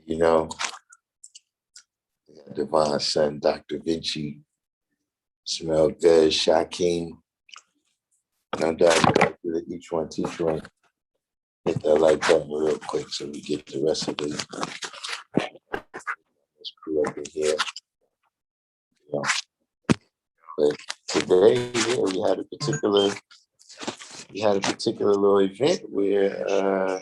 You know, Divine Son, Dr. Vinci, Smell Good, Shakeem. Now, Dr. Each one, teach one. Hit that like button real quick so we get the rest of this. Let's crew up in here. You know. But today, yeah, we had a particular little event where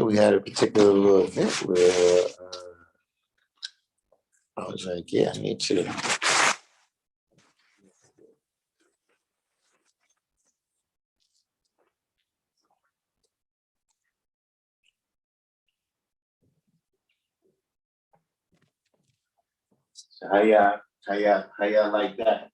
we had a particular little event where I was like, yeah, I need to. So how y'all like that?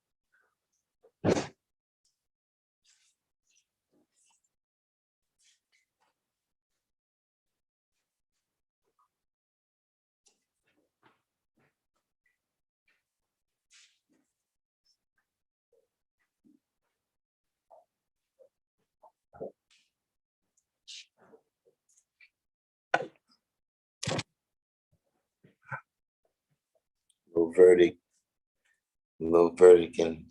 Little verdict in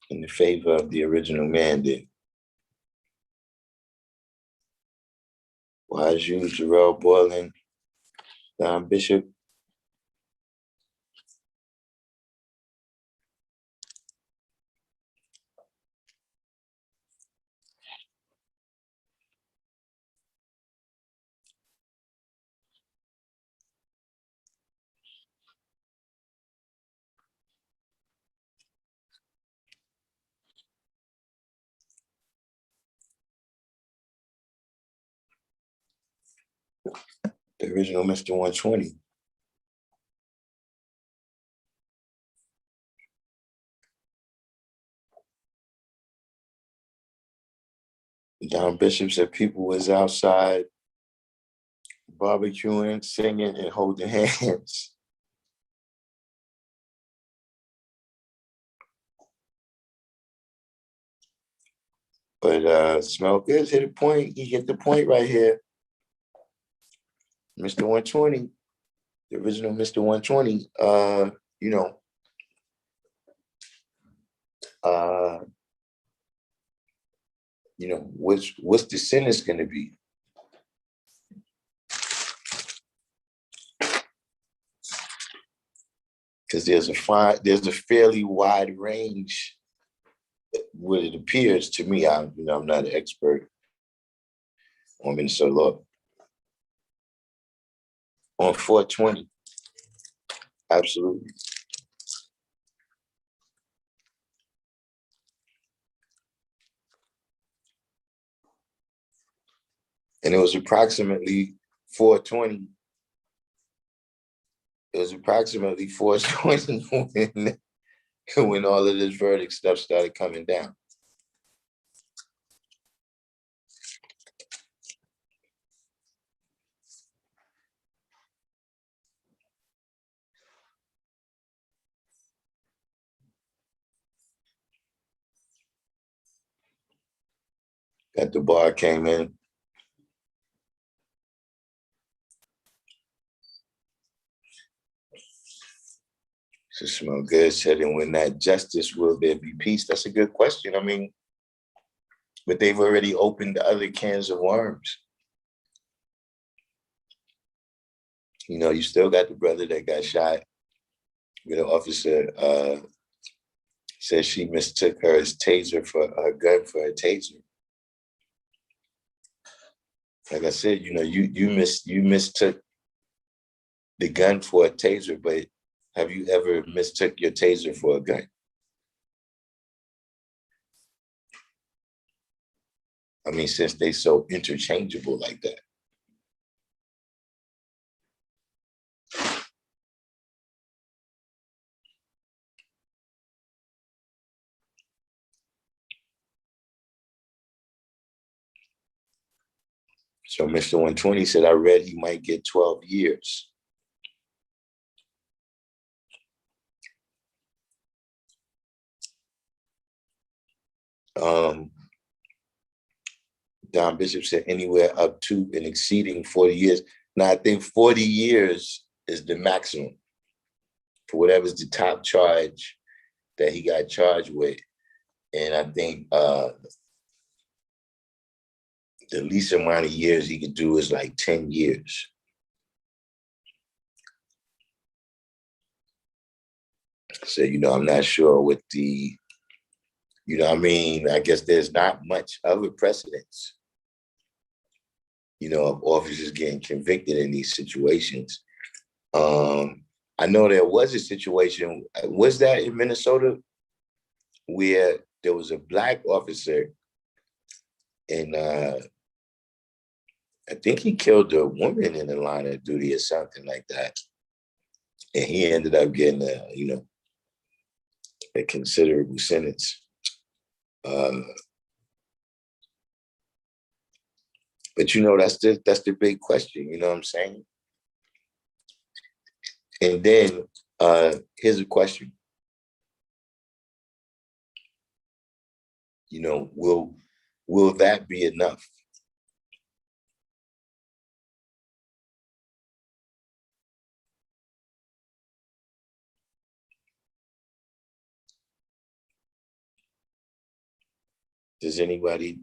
the favor of the original man then. Wise you, Jarrell Boylan, Don Bishop. The original Mr. 120. Don Bishop said people was outside barbecuing, singing, and holding hands. But Smell Good hit a point. He hit the point right here. Mr. 120, the original Mr. 120, what's the sentence going to be? Because there's a fairly wide range. What it appears to me, I'm not an expert on Minnesota law. On 420, absolutely. And it was approximately 420. It was approximately 420 when all of this verdict stuff started coming down. At the bar came in. So Smell Good said, and when that justice, will there be peace? That's a good question. I mean, but they've already opened the other cans of worms. You still got the brother that got shot. The officer said she mistook her taser for her gun for a taser. Like I said, you mistook the gun for a taser, but have you ever mistook your taser for a gun? I mean, since they so interchangeable like that. So Mr. 120 said, I read he might get 12 years. Um, Don Bishop said anywhere up to and exceeding 40 years. Now, I think 40 years is the maximum for whatever's the top charge that he got charged with. And I think the least amount of years he could do is like 10 years. So, I'm not sure what the, I guess there's not much of a precedence, of officers getting convicted in these situations. I know there was a situation, was that in Minnesota, where there was a Black officer and I think he killed a woman in the line of duty or something like that. And he ended up getting a considerable sentence. But that's the big question, you know what I'm saying? And then here's a question. Will that be enough? Does anybody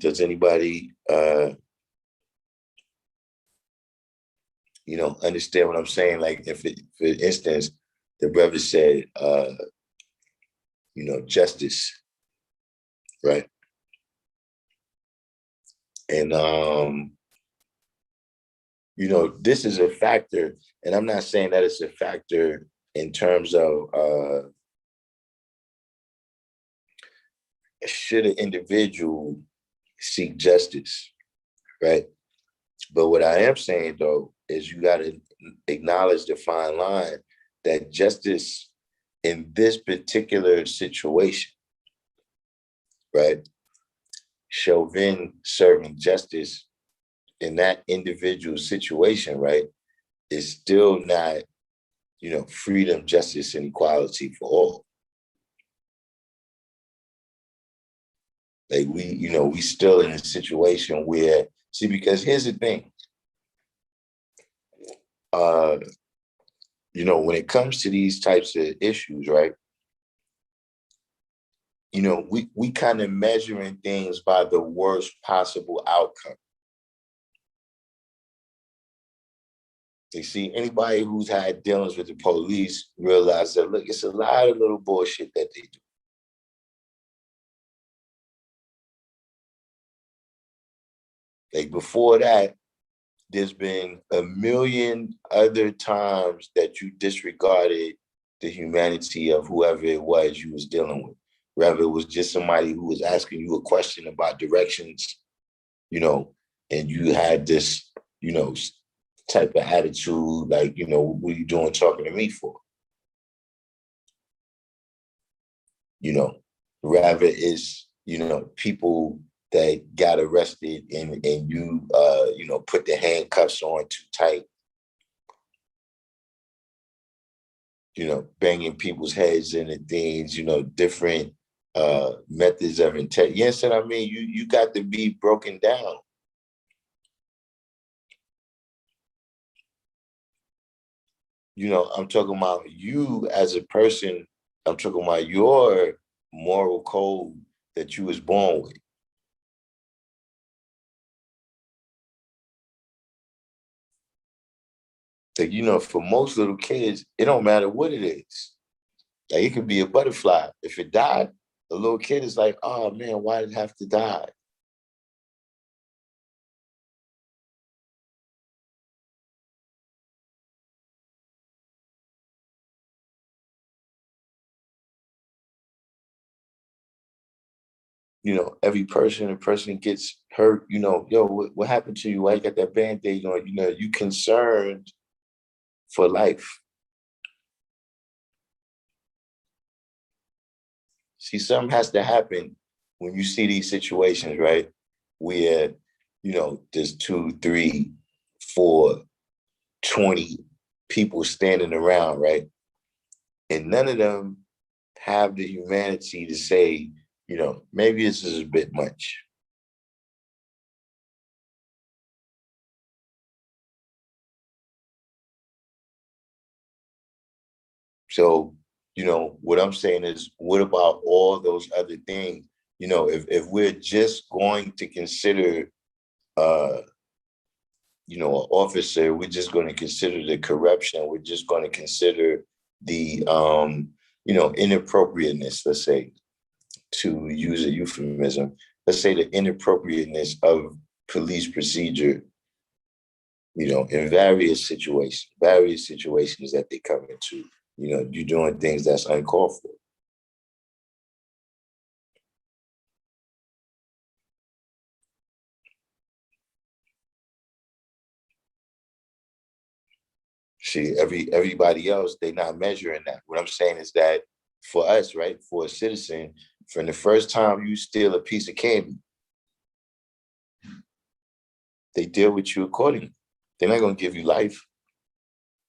understand what I'm saying? Like if for instance, the brother said, justice, right? And, this is a factor, and I'm not saying that it's a factor in terms of should an individual seek justice, right? But what I am saying, though, is you got to acknowledge the fine line that justice in this particular situation, right? Chauvin serving justice in that individual situation, right, is still not, freedom, justice, and equality for all. Like we still in a situation where, see, because here's the thing, when it comes to these types of issues, right, we kind of measuring things by the worst possible outcome. You see, anybody who's had dealings with the police realize that, look, it's a lot of little bullshit that they do. Like before that, there's been a million other times that you disregarded the humanity of whoever it was you was dealing with. Whether it was just somebody who was asking you a question about directions, and you had this, type of attitude, like, what are you doing talking to me for? Rather it's, people that got arrested and you, put the handcuffs on too tight, banging people's heads into things, different methods of intent. Yes, and I mean, you got to be broken down. I'm talking about you as a person. I'm talking about your moral code that you was born with. Like, for most little kids, it don't matter what it is. Like it could be a butterfly. If it died, the little kid is like, oh man, why did it have to die? Every person, a person gets hurt, yo, what happened to you? Why you got that Band-Aid on? You concerned for life. See, something has to happen when you see these situations, right? Where, there's 2, 3, 4, 20 people standing around, right? And none of them have the humanity to say, maybe this is a bit much. So, what I'm saying is, what about all those other things? If we're just going to consider, an officer, we're just going to consider the corruption, we're just going to consider the, inappropriateness, let's say, to use a euphemism, let's say the inappropriateness of police procedure, in various situations that they come into, you're doing things that's uncalled for. See, everybody else, they're not measuring that. What I'm saying is that for us, right, for a citizen, from the first time you steal a piece of candy, they deal with you accordingly. They're not going to give you life.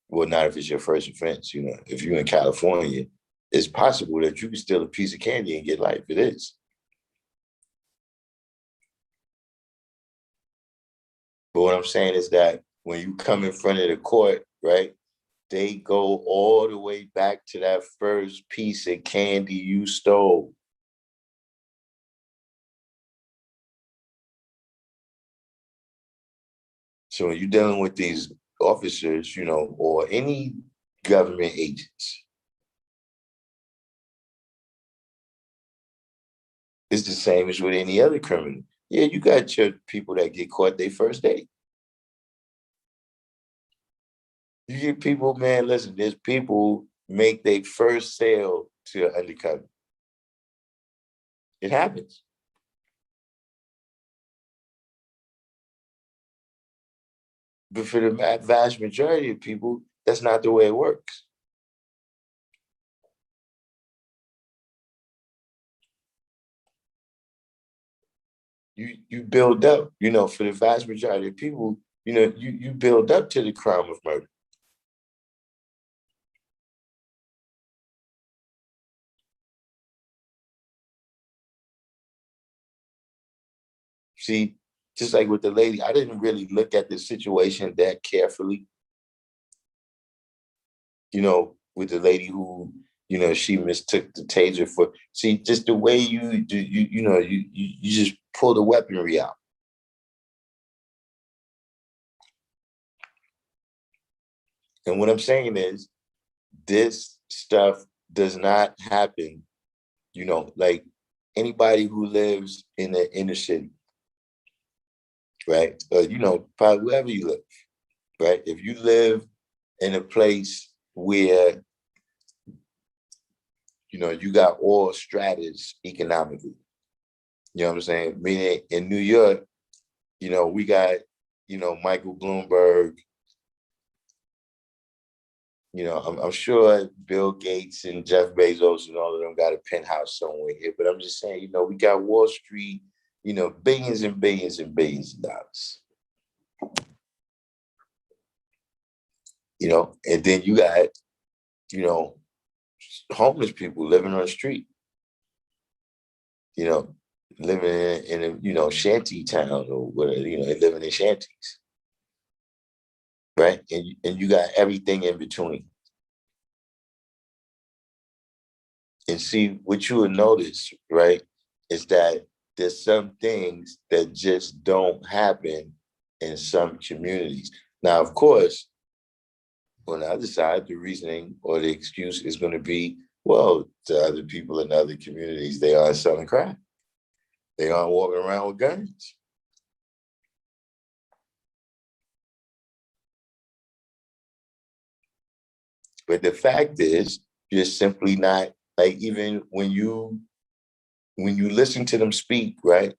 Well, not if it's your first offense. If you're in California, it's possible that you can steal a piece of candy and get life. It is. But what I'm saying is that when you come in front of the court, right, they go all the way back to that first piece of candy you stole. So when you're dealing with these officers, or any government agents, it's the same as with any other criminal. Yeah, you got your people that get caught their first day. You get people, man, listen, there's people make their first sale to an undercover. It happens. But for the vast majority of people, that's not the way it works. You build up, for the vast majority of people, you build up to the crime of murder. See, just like with the lady, I didn't really look at the situation that carefully, with the lady who, she mistook the taser for, see, just the way you do, you just pull the weaponry out. And what I'm saying is, this stuff does not happen, like anybody who lives in the inner city, right? Probably wherever you live, right? If you live in a place where, you got all stratas economically, you know what I'm saying? Meaning in New York, we got, Michael Bloomberg, I'm sure Bill Gates and Jeff Bezos and all of them got a penthouse somewhere here, but I'm just saying, we got Wall Street, billions and billions and billions of dollars. And then you got, homeless people living on the street, living in a, shanty town or whatever, living in shanties, right? And you got everything in between. And see, what you will notice, right, is that there's some things that just don't happen in some communities. Now, of course, on the other side, the reasoning or the excuse is going to be, well, to other people in other communities, they aren't selling crack. They aren't walking around with guns. But the fact is, you're simply not, like, even when you listen to them speak, right,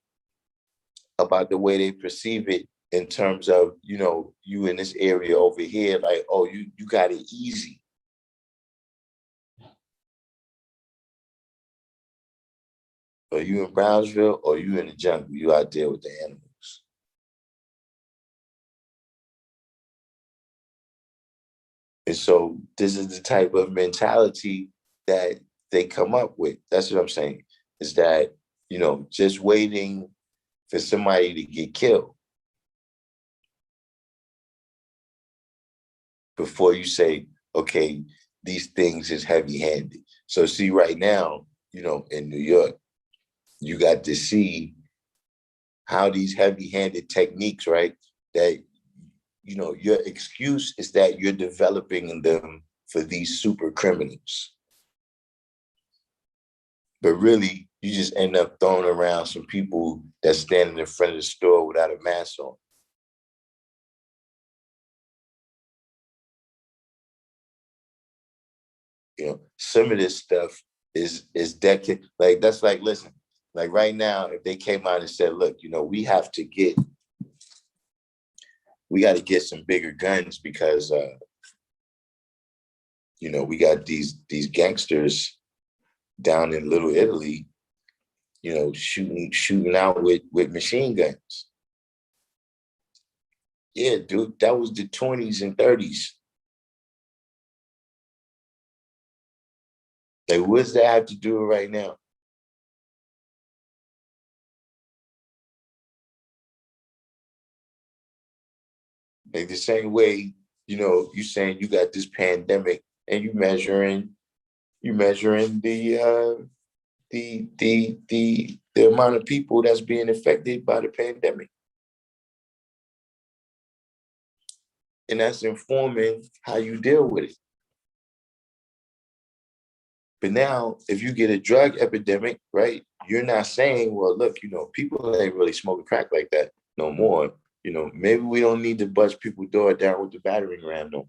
about the way they perceive it in terms of, you in this area over here, like, oh, you got it easy. Or you in Brownsville, or you in the jungle, you out there with the animals. And so this is the type of mentality that they come up with. That's what I'm saying, is that just waiting for somebody to get killed before you say, okay, these things is heavy-handed. So see, right now, in New York, you got to see how these heavy-handed techniques, right, that, your excuse is that you're developing them for these super criminals. But really, you just end up throwing around some people that's standing in front of the store without a mask on. Some of this stuff is decade. Like, that's like, listen, like right now, if they came out and said, look, we got to get some bigger guns because we got these gangsters down in Little Italy, shooting out with machine guns. Yeah, dude, that was the 20s and 30s. Like, what does that have to do right now? Like the same way, you saying you got this pandemic and you measuring the amount of people that's being affected by the pandemic. And that's informing how you deal with it. But now, if you get a drug epidemic, right, you're not saying, well, look, people ain't really smoking crack like that no more. Maybe we don't need to bust people's door down with the battering ram no more.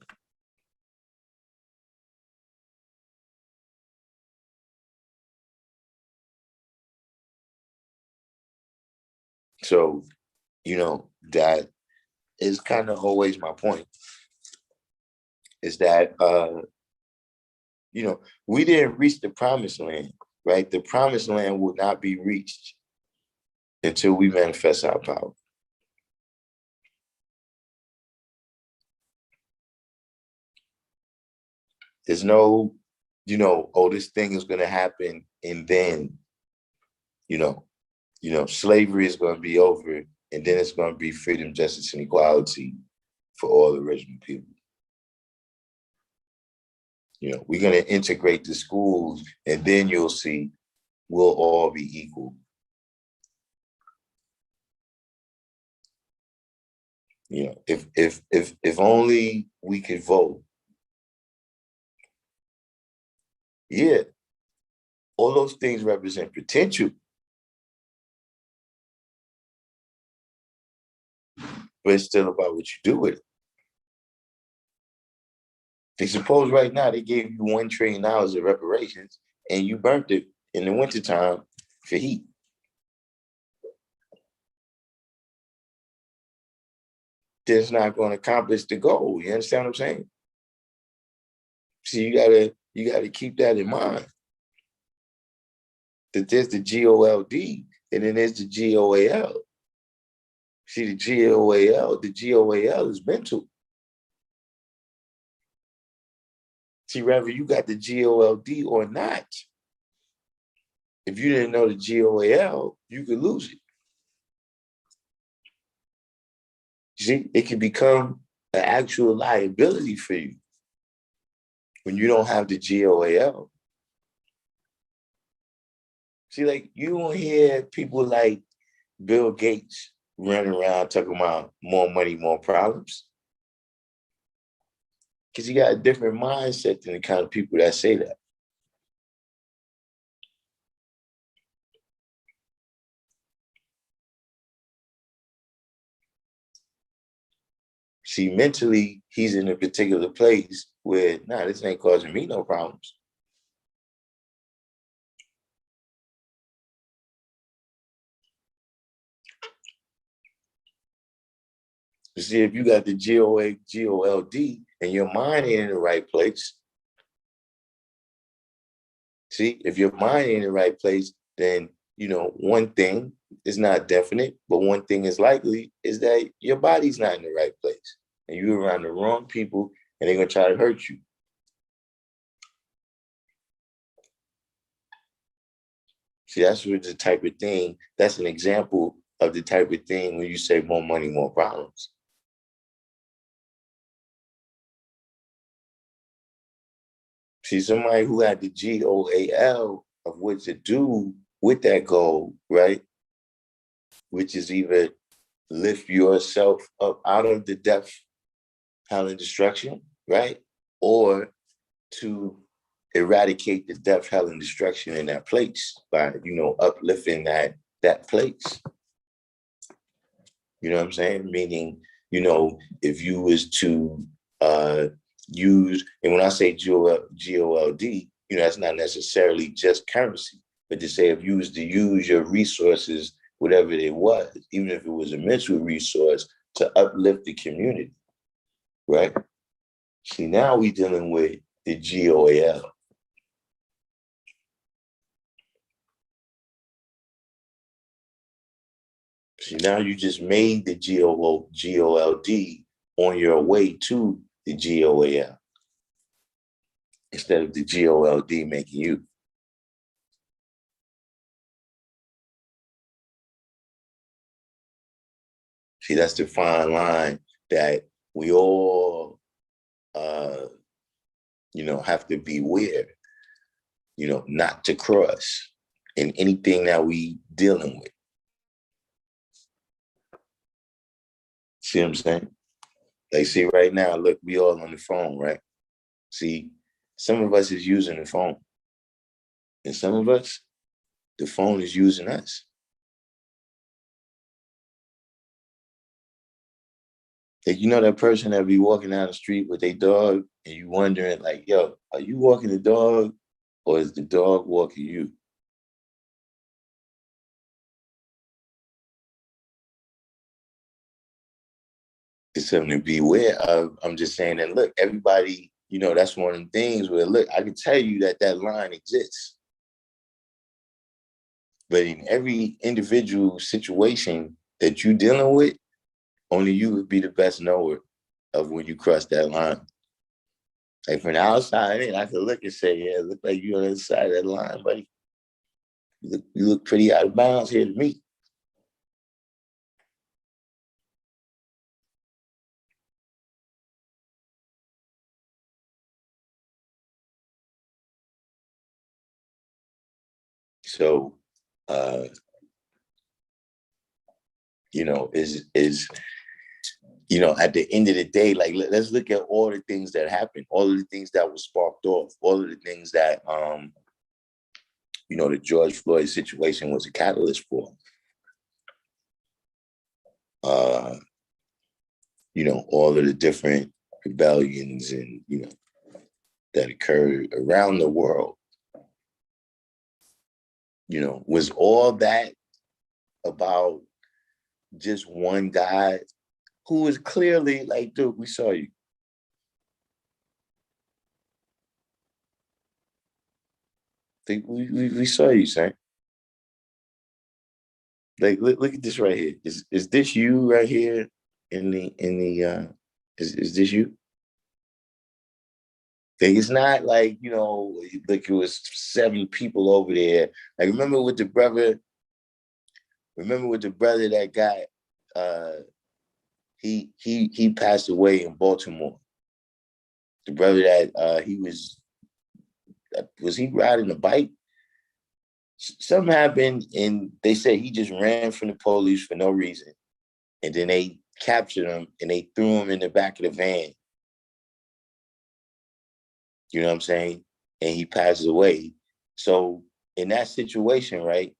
So, that is kind of always my point, is that, we didn't reach the promised land, right? The promised land will not be reached until we manifest our power. There's no, oh, this thing is going to happen and then, slavery is going to be over and then it's going to be freedom, justice, and equality for all the original people. We're going to integrate the schools and then you'll see we'll all be equal. If only we could vote. Yeah, all those things represent potential, but it's still about what you do with it. They suppose right now they gave you $1 trillion of reparations and you burnt it in the wintertime for heat. That's not going to accomplish the goal. You understand what I'm saying? So you gotta keep that in mind. That there's the GOLD and then there's the GOAL. See, the GOAL is mental. See, whether you got the GOLD or not, if you didn't know the GOAL, you could lose it. You see, it can become an actual liability for you when you don't have the GOAL. See, like, you don't hear people like Bill Gates running around talking about more money, more problems. Because you got a different mindset than the kind of people that say that. See, mentally, he's in a particular place where, nah, this ain't causing me no problems. You see, if you got the GOLD and your mind ain't in the right place, see, if your mind ain't in the right place, then, one thing is not definite, but one thing is likely is that your body's not in the right place. And you're around the wrong people and they're going to try to hurt you. See, that's what the type of thing, that's an example of the type of thing when you say more money, more problems. See, somebody who had the GOAL of what to do with that goal, right? Which is either lift yourself up out of the death, hell, and destruction, right? Or to eradicate the death, hell, and destruction in that place by, uplifting that place. You know what I'm saying? Meaning, if you was to use, and when I say GOLD, that's not necessarily just currency, but to say if you was to use your resources, whatever it was, even if it was a mental resource, to uplift the community, right? See, now we dealing with the GOAL. See, now you just made the GOLD on your way to the GOAL instead of the GOLD making you. See, that's the fine line that we all, have to beware, not to cross in anything that we dealing with. See what I'm saying? Like, see, right now, look, we all on the phone, right? See, some of us is using the phone. And some of us, the phone is using us. Like, that person that be walking down the street with their dog and you wondering like, yo, are you walking the dog or is the dog walking you? It's something to be aware of. I'm just saying that, look, everybody, that's one of the things where, look, I can tell you that line exists. But in every individual situation that you're dealing with, only you would be the best knower of when you cross that line. Like from the outside in, I could look and say, yeah, it look like you're on the other side of that line, buddy. You look pretty out of bounds here to me. So, at the end of the day, like, let's look at all the things that happened, all of the things that were sparked off, all of the things that, the George Floyd situation was a catalyst for. All of the different rebellions and, that occurred around the world. Was all that about just one guy who was clearly like, dude, we saw you. We saw you, son. Like, look at this right here. Is this you right here in the is this you? Like, it's not like, like it was 7 people over there. Like, remember with the brother that got he passed away in Baltimore. The brother that he was he riding a bike? Something happened and they said he just ran from the police for no reason. And then they captured him and they threw him in the back of the van. You know what I'm saying? And he passes away. So in that situation, right,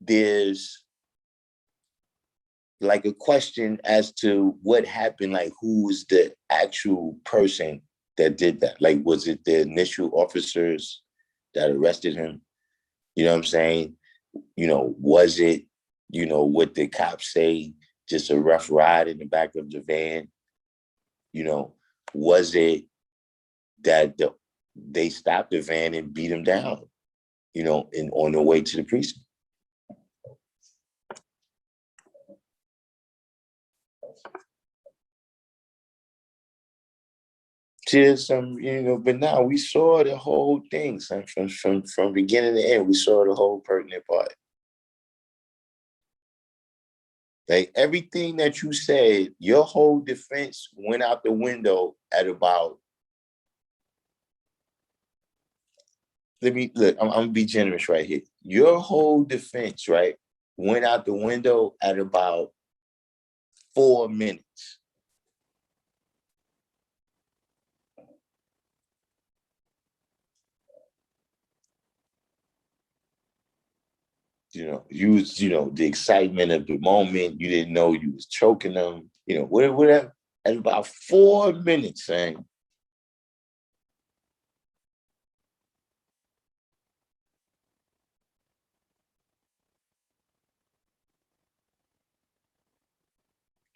there's like a question as to what happened, like who was the actual person that did that? Like, was it the initial officers that arrested him? You know what I'm saying? Was it, what the cops say, just a rough ride in the back of the van? Was it that they stopped the van and beat him down, on the way to the precinct? Just some, but now we saw the whole thing, son, from beginning to end. We saw the whole pertinent part. Like everything that you said, your whole defense went out the window at about. Let me look. I'm gonna be generous right here. Your whole defense, right, went out the window at about 4 minutes. You was, the excitement of the moment. You didn't know you was choking them. Whatever. At about 4 minutes, saying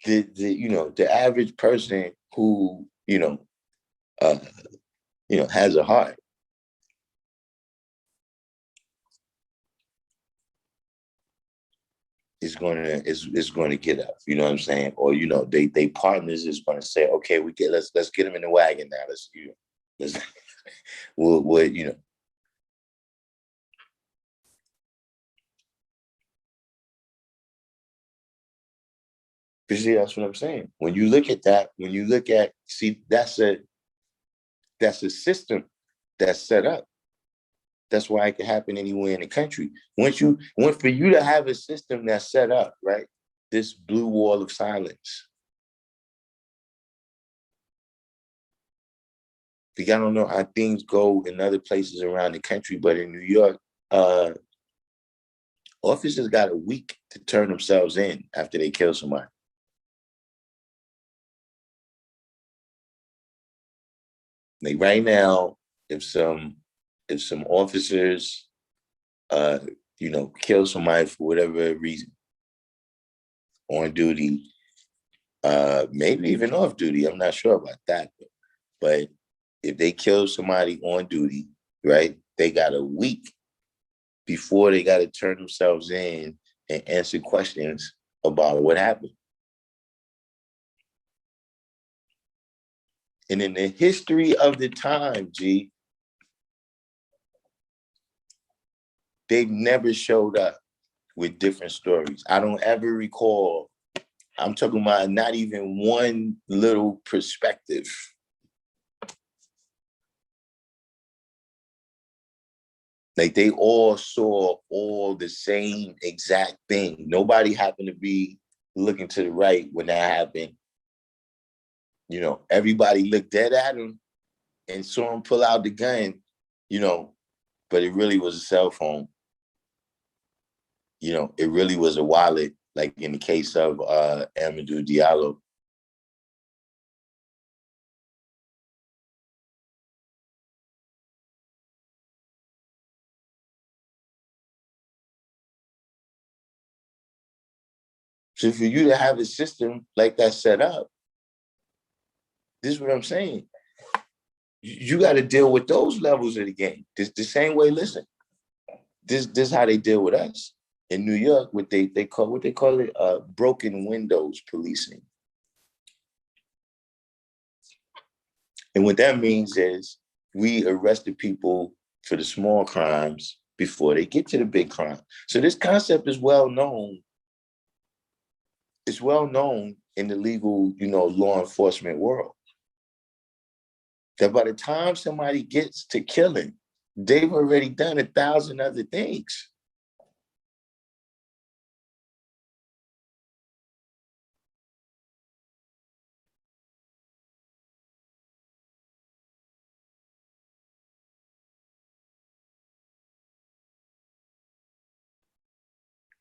the average person who uh, has a heart is going to get up. You know what I'm saying? Or they partners is going to say, okay, let's get them in the wagon now. Let's we'll. You see, that's what I'm saying. When you look at that, see, that's a system that's set up. That's why it can happen anywhere in the country. For you to have a system that's set up, right? This blue wall of silence. Because I don't know how things go in other places around the country, but in New York, officers got a week to turn themselves in after they kill somebody. Like right now, if some officers, kill somebody for whatever reason on duty, maybe even off duty, I'm not sure about that, but if they kill somebody on duty, right, they got a week before they got to turn themselves in and answer questions about what happened. And in the history of the time, G, they've never showed up with different stories. I don't ever recall, I'm talking about not even one little perspective. Like they all saw all the same exact thing. Nobody happened to be looking to the right when that happened. Everybody looked dead at him and saw him pull out the gun, but it really was a cell phone. It really was a wallet, like in the case of Amadou Diallo. So for you to have a system like that set up, this is what I'm saying. You got to deal with those levels of the game. The same way, listen, this is how they deal with us. In New York, they call it broken windows policing. And what that means is we arrested people for the small crimes before they get to the big crime. So this concept is well known. It's well known in the legal, law enforcement world. That by the time somebody gets to killing, they've already done 1,000 other things.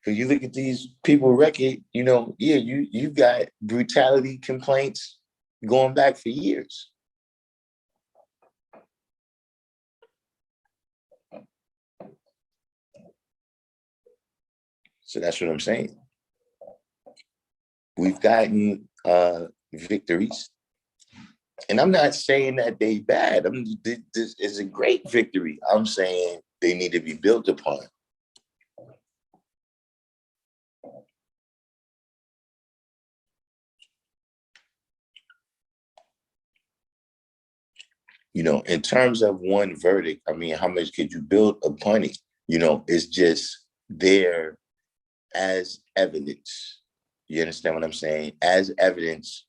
So you look at these people record, you got brutality complaints going back for years. So that's what I'm saying. We've gotten victories. And I'm not saying that they bad. This is a great victory. I'm saying they need to be built upon. in terms of one verdict, I mean, how much could you build upon it? It's just there as evidence. You understand what I'm saying? As evidence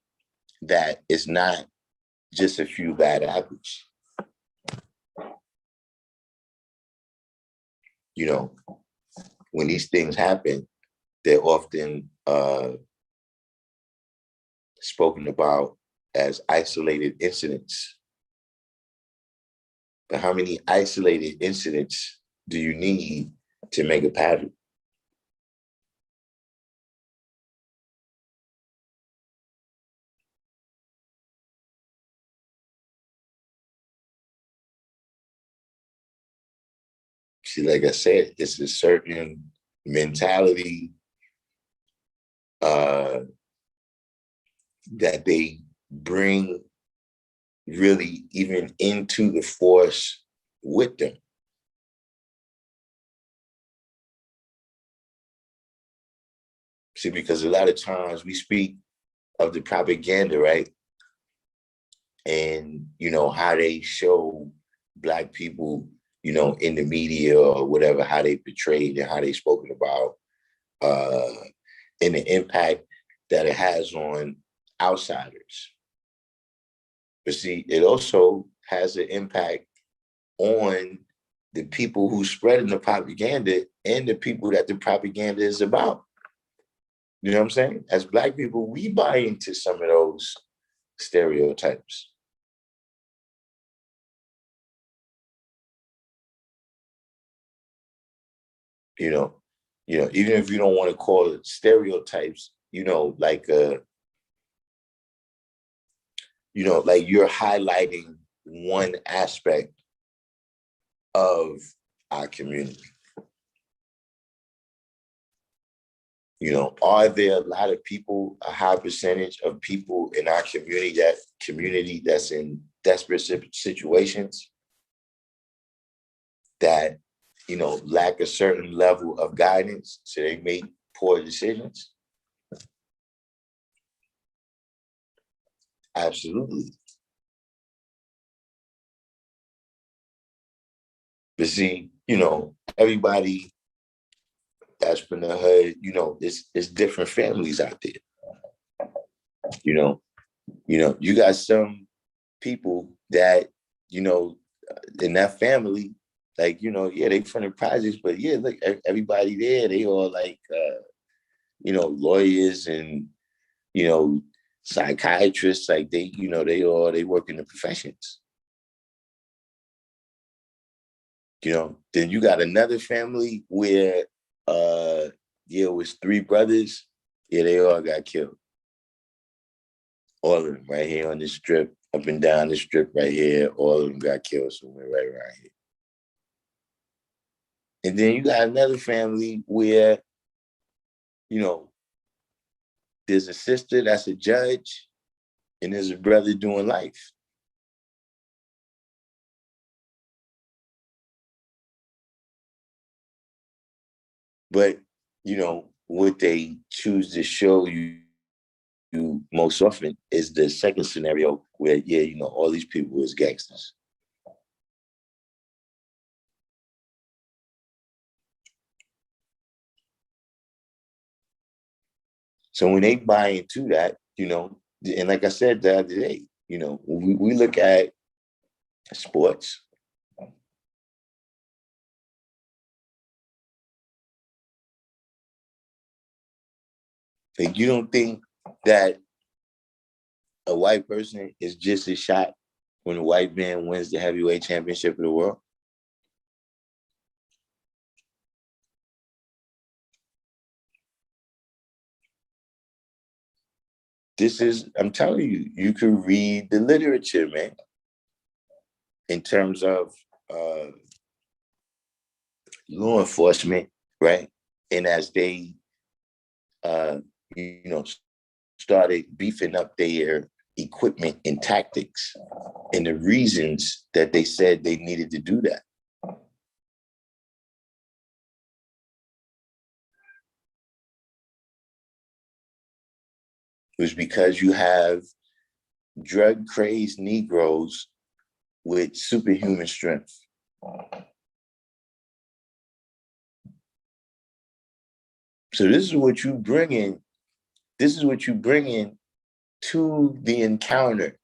that it's not just a few bad apples. When these things happen, they're often spoken about as isolated incidents. But how many isolated incidents do you need to make a pattern? See, like I said, it's a certain mentality that they bring really even into the force with them. See, because a lot of times we speak of the propaganda, right? And, how they show Black people, in the media or whatever, how they portrayed and how they spoken about, and the impact that it has on outsiders. But see, it also has an impact on the people who spreading the propaganda and the people that the propaganda is about. You know what I'm saying? As Black people, we buy into some of those stereotypes. Even if you don't want to call it stereotypes, like like you're highlighting one aspect of our community. Are there a lot of people, a high percentage of people in our community that's in desperate situations that, lack a certain level of guidance, so they make poor decisions? Absolutely. But see, everybody that's from the hood, it's different families out there. You got some people that, in that family, like, yeah, they from the projects, but yeah, look, everybody there, they all like, lawyers and, psychiatrists, like they work in the professions. Then you got another family where, it was three brothers. Yeah, they all got killed. All of them right here on the strip, up and down the strip right here, all of them got killed somewhere right around here. And then you got another family where, there's a sister that's a judge and there's a brother doing life. But, what they choose to show you most often is the second scenario where, yeah, all these people is gangsters. So when they buy into that, and like I said the other day, when we look at sports, like you don't think that a white person is just as shot when a white man wins the heavyweight championship of the world? I'm telling you, you can read the literature, man, in terms of law enforcement, right? And as they, uh, you know, started beefing up their equipment and tactics and the reasons that they said they needed to do that. It was because you have drug crazed Negroes with superhuman strength. So this is what you bring in. This is what you bring in to the encounter.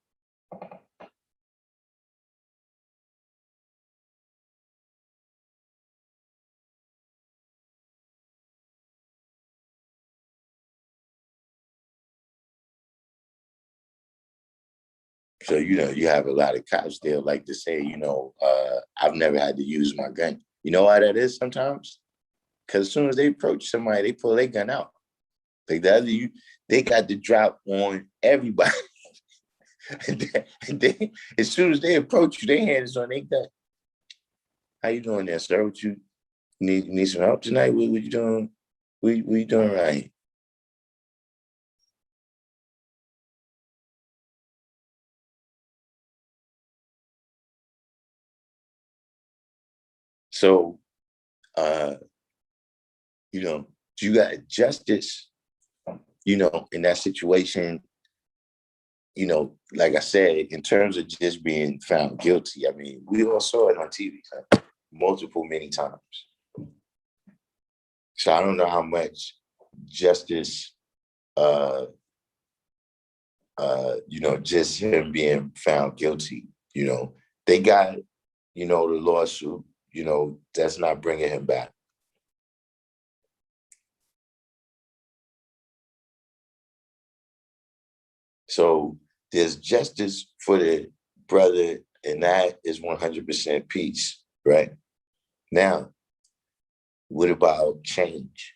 So, you have a lot of cops there like to say, I've never had to use my gun. You know why that is sometimes? Because as soon as they approach somebody, they pull their gun out. Like they got the drop on everybody. As soon as they approach you, their hands on their gun. How you doing there, sir? What you need some help tonight? What you doing? What you doing right? So, you got justice, in that situation, like I said, in terms of just being found guilty, I mean, we all saw it on TV many times. So I don't know how much justice, just him being found guilty, they got, the lawsuit, that's not bringing him back. So there's justice for the brother, and that is 100% peace, right? Now, what about change?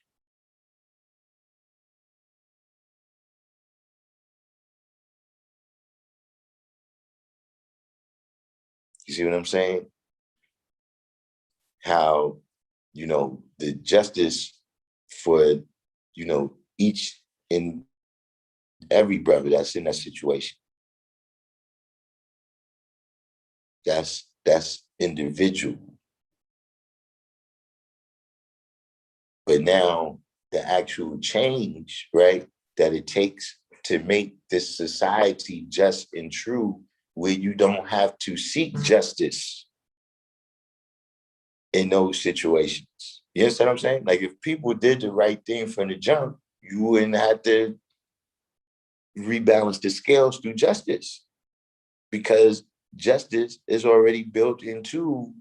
You see what I'm saying? How, the justice for, each and every brother that's in that situation. That's individual. But now the actual change, right, that it takes to make this society just and true, where you don't have to seek justice in those situations. You understand what I'm saying? Like, if people did the right thing from the jump, you wouldn't have to rebalance the scales through justice, because justice is already built into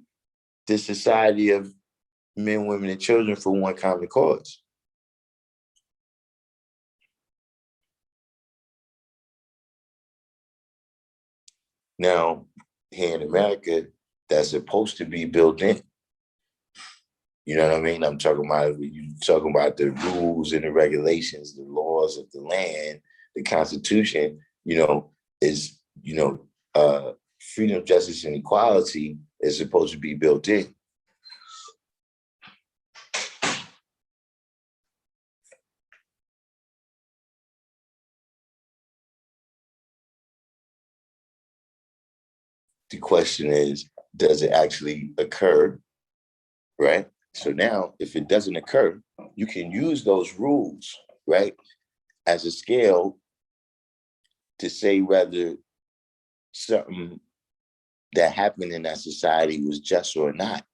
the society of men, women, and children for one common cause. Now, here in America, that's supposed to be built in. You know what I mean? I'm talking about, you talking about the rules and the regulations, the laws of the land, the Constitution, is, freedom, justice, and equality is supposed to be built in. The question is, does it actually occur, right? So now, if it doesn't occur, you can use those rules, right, as a scale to say whether something that happened in that society was just or not.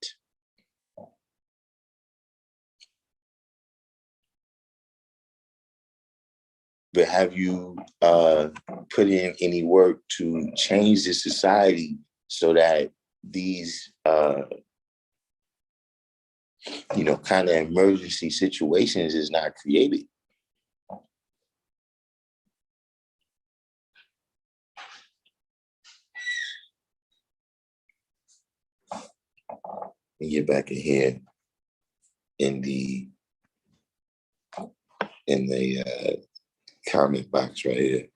But have you put in any work to change the society so that these, kind of emergency situations is not created? Let me get back in here in the comment box right here.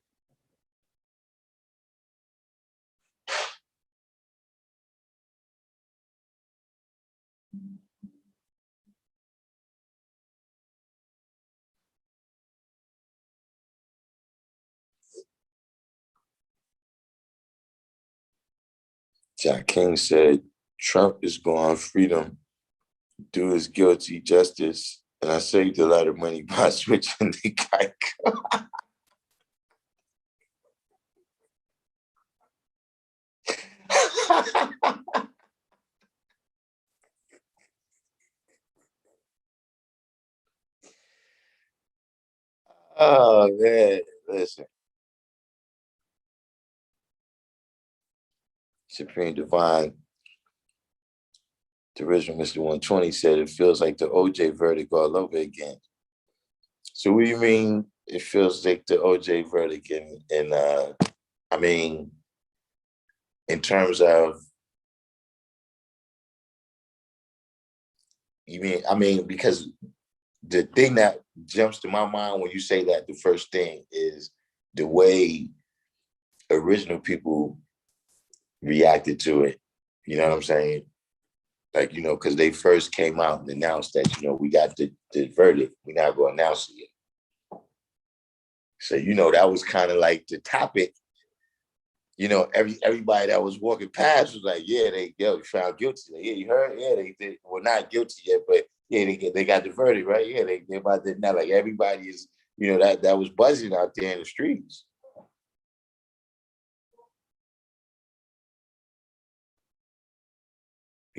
Jack King said, Trump is going freedom, do his guilty justice, and I saved a lot of money by switching the Geico. Oh man, listen, Supreme Divine, the original Mr. 120 said it feels like the OJ verdict all over again. So what do you mean it feels like the OJ verdict in I mean, in terms of because the thing that jumps to my mind when you say that, the first thing is the way original people reacted to it. You know what I'm saying? Like, because they first came out and announced that, we got the verdict. We're not going to announce it yet. So, that was kind of like the topic. Everybody that was walking past was like, yeah, they found guilty. Like, yeah, you heard? Yeah, they did. Well, not guilty yet, but yeah, they got the verdict, right? Yeah, they about to, now like everybody is, that was buzzing out there in the streets.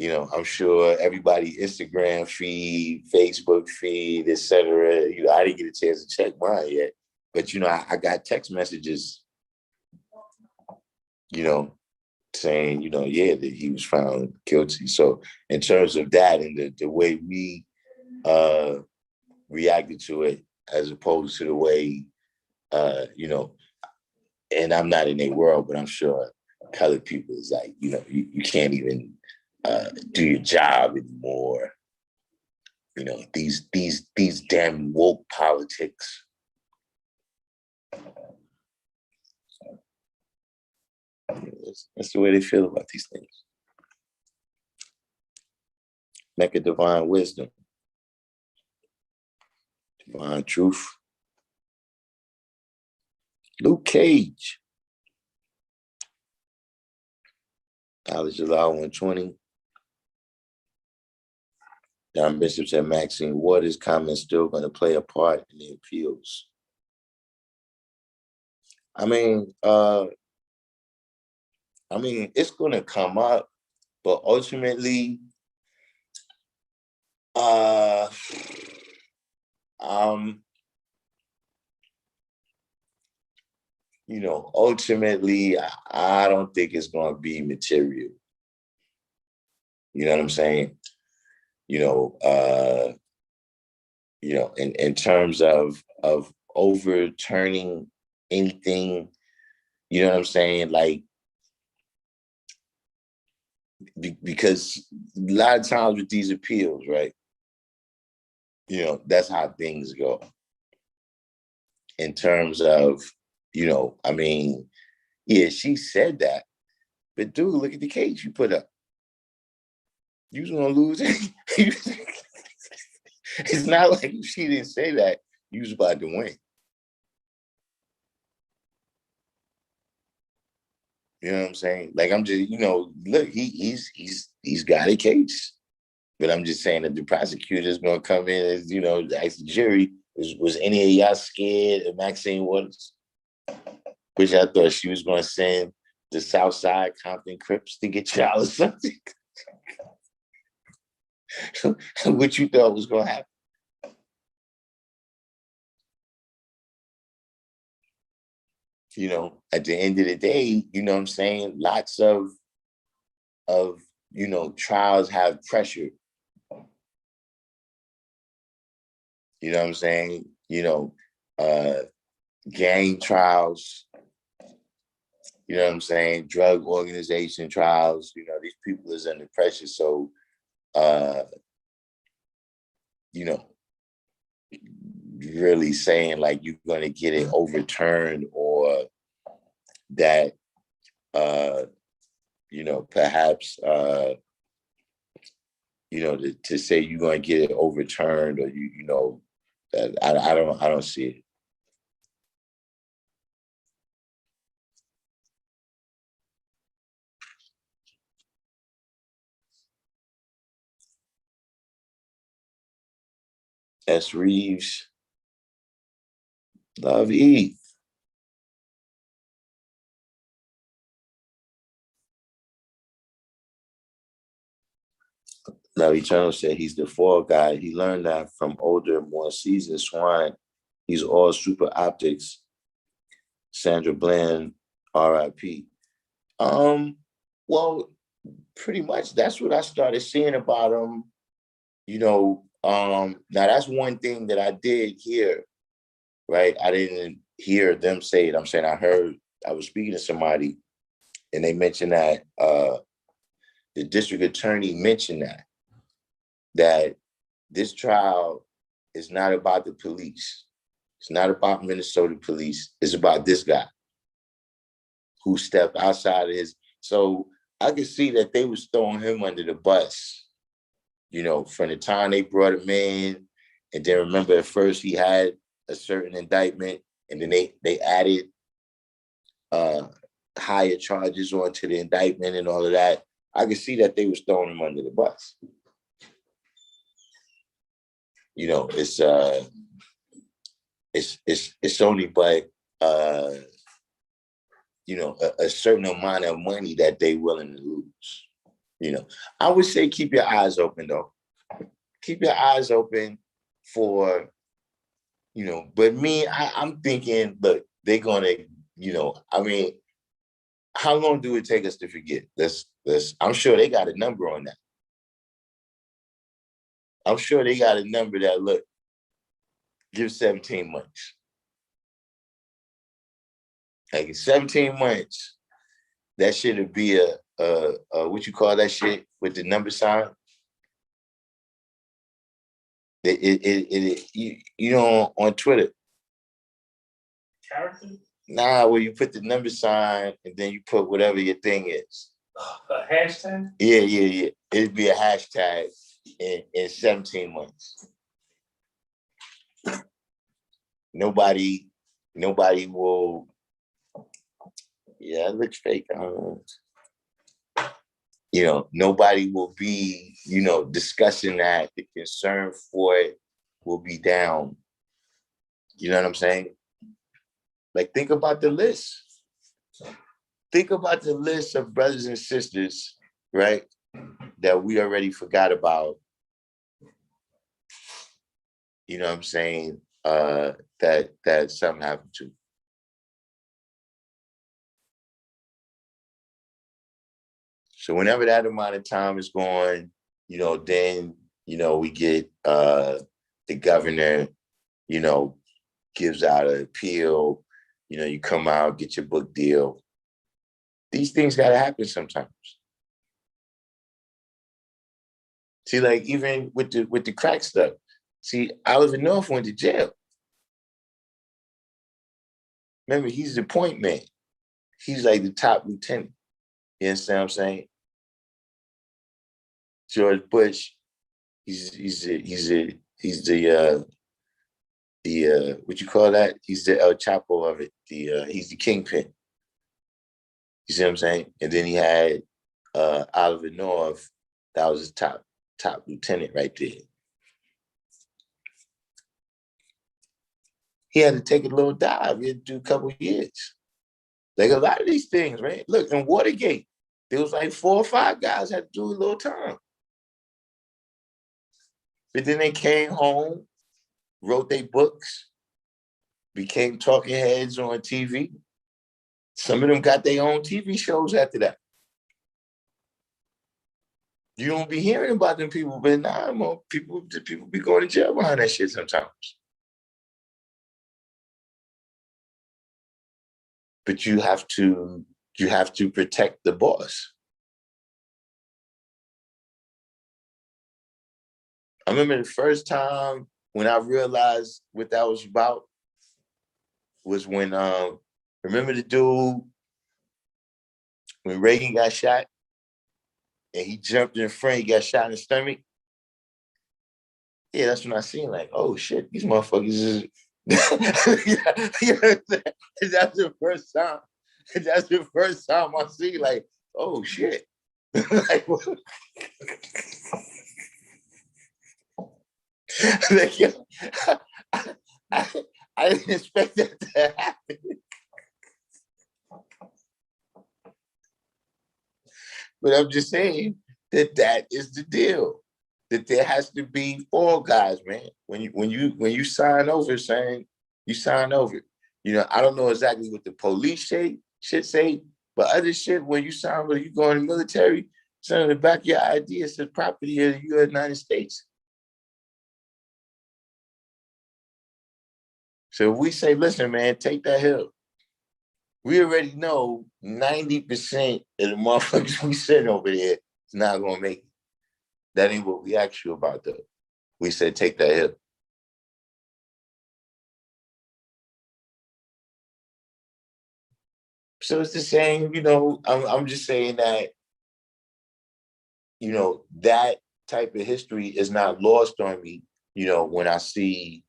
I'm sure everybody Instagram feed, Facebook feed, etc. I didn't get a chance to check mine yet, but I got text messages, you know, saying, yeah, that he was found guilty. So in terms of that and the way we reacted to it, as opposed to the way, and I'm not in their world, but I'm sure colored people is like, you can't even do your job anymore. These damn woke politics. That's the way they feel about these things. Mecca divine wisdom, divine truth. Luke Cage, College of Law 120. Don Bishop said Maxine Waters' comments still going to play a part in the appeals. I mean, it's going to come up, but ultimately, ultimately, I don't think it's going to be material. You know what I'm saying? In terms of overturning anything, you know what I'm saying? Like, because a lot of times with these appeals, right? That's how things go. In terms of, yeah, she said that, but dude, look at the case you put up. You was gonna lose it. It's not like if she didn't say that, you was about to win. You know what I'm saying? Like, I'm just, look, he's got a case. But I'm just saying that the prosecutor is gonna come in as, ask the jury, was any of y'all scared of Maxine Waters? Which I thought she was gonna send the Southside Compton Crips to get y'all or something. What you thought was gonna happen? At the end of the day, you know what I'm saying? Lots of trials have pressure. You know what I'm saying? Uh gang trials, you know what I'm saying? Drug organization trials, these people is under pressure. So you know, really saying like you're gonna get it overturned or that perhaps to say you're going to get it overturned or that I don't see it. S. Reeves, Love E. Now Eternal said he's the fall guy. He learned that from older, more seasoned swine He's all super optics. Sandra Bland, R.I.P. Well, pretty much that's what I started seeing about him. Now that's one thing that I did hear, right? I didn't hear them say it. I'm saying I was speaking to somebody and they mentioned that the district attorney mentioned that this trial is not about the police. It's not about Minnesota police. It's about this guy who stepped outside of his. So I could see that they was throwing him under the bus, from the time they brought him in. And then remember, at first he had a certain indictment, and then they added higher charges onto the indictment and all of that. I could see that they was throwing him under the bus. It's only but a certain amount of money that they willing to lose. I would say keep your eyes open though. Keep your eyes open for, but me, I'm thinking, look, they're gonna, how long do it take us to forget? I'm sure they got a number on that. I'm sure they got a number that, look, give 17 months. Like 17 months, that shit'll be a what you call that shit with the number sign? On Twitter. Character? Nah, where you put the number sign and then you put whatever your thing is. A hashtag? Yeah. It'd be a hashtag in 17 months. Nobody will. Yeah, it looks fake. Nobody will be, discussing that. The concern for it will be down. You know what I'm saying? Like, think about the list. Think about the list of brothers and sisters, right, that we already forgot about. You know what I'm saying? That something happened to. So whenever that amount of time is going, then, we get the governor, gives out an appeal, you come out, get your book deal. These things got to happen sometimes. See, like even with the crack stuff, see, Oliver North went to jail. Remember, he's the point man. He's like the top lieutenant. You understand what I'm saying? George Bush, he's the what you call that? He's the El Chapo of it. He's the kingpin. You see what I'm saying? And then he had Oliver North, that was his top lieutenant right there. He had to take a little dive. He had to do a couple of years. Like a lot of these things, right? Look, in Watergate, there was like 4 or 5 guys had to do a little time. But then they came home, wrote their books, became talking heads on TV. Some of them got their own TV shows after that. You don't be hearing about them people, but now people be going to jail behind that shit sometimes. But you have to protect the boss. I remember the first time when I realized what that was about was when remember the dude when Reagan got shot and he jumped in front, he got shot in the stomach. Yeah, that's when I seen like, oh shit, these motherfuckers is you know what I'm saying? That's the first time. That's the first time I see like, oh shit. Like, like, yo, I didn't expect that to happen. But I'm just saying that is the deal. That there has to be fall guys, man. When you sign over saying, You sign over. You know, I don't know exactly what the police should say, but other shit, when you sign, when you go in the military, send in the back of your ID, it says property of the United States. So if we say, listen, man, take that hill, we already know 90% of the motherfuckers we send over there is not going to make it. That ain't what we asked you about, though. We said, take that hill. So it's the same, you know, I'm just saying that, you know, that type of history is not lost on me, you know, when I see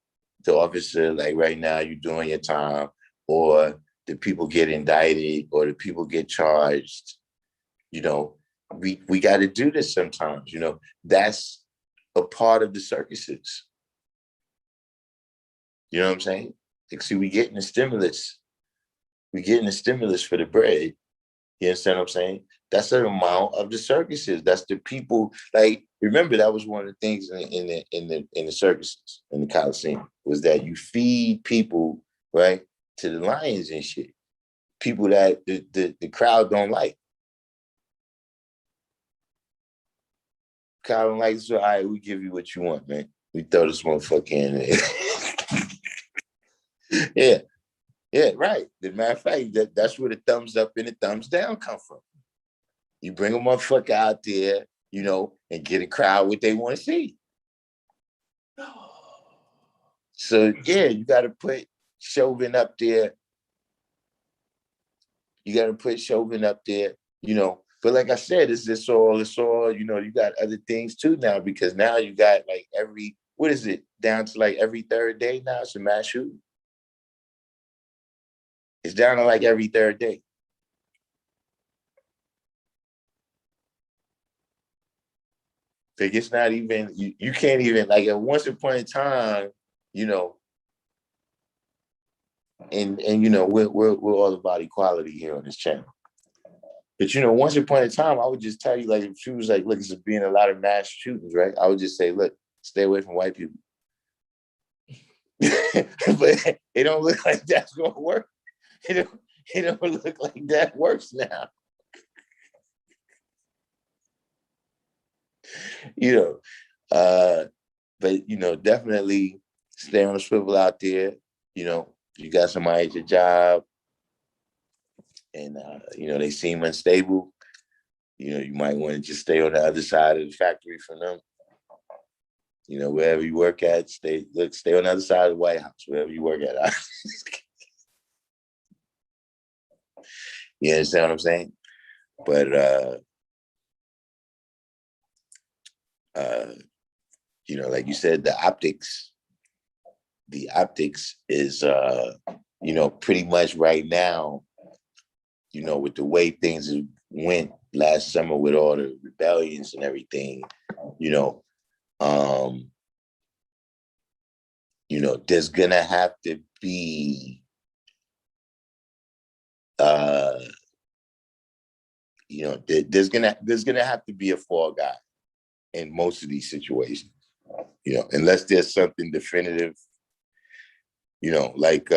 the officer, like right now, you're doing your time, or the people get indicted, or the people get charged. You know, we got to do this sometimes, you know. That's a part of the circuses. You know what I'm saying? Like, see, we getting the stimulus. We getting the stimulus for the bread. You understand what I'm saying? That's the amount of the circuses. That's the people. Like, remember, that was one of the things in the circuses, in the Coliseum, was that you feed people, right, to the lions and shit. People that the crowd don't like. Crowd don't like, so all right, we give you what you want, man. We throw this motherfucker in there. Yeah. Yeah, right. As a matter of fact, that's where the thumbs up and the thumbs down come from. You bring a motherfucker out there, you know, and get a crowd what they want to see. So yeah, you got to put Chauvin up there. You got to put Chauvin up there, you know. But like I said, it's all, you know, you got other things too now, because now you got like what is it, down to like every third day now, it's a mass shooting. It's down to like every third day. Like, it's not even, you can't even, like, at once upon a time, you know, and you know, we're all about equality here on this channel. But you know, once upon a time, I would just tell you, like, if she was like, look, there's being a lot of mass shootings, right? I would just say, look, stay away from white people. But it don't look like that's gonna work. It don't look like that works now. You know, but you know, definitely stay on the swivel out there. You know, you got somebody at your job, and you know, they seem unstable. You know, you might want to just stay on the other side of the factory from them. You know, wherever you work at, stay on the other side of the White House, wherever you work at. You understand what I'm saying? But you know, like you said, the optics is you know, pretty much right now, you know, with the way things went last summer with all the rebellions and everything, you know, there's gonna have to be you know, there's gonna have to be a fall guy in most of these situations, you know, unless there's something definitive, you know, like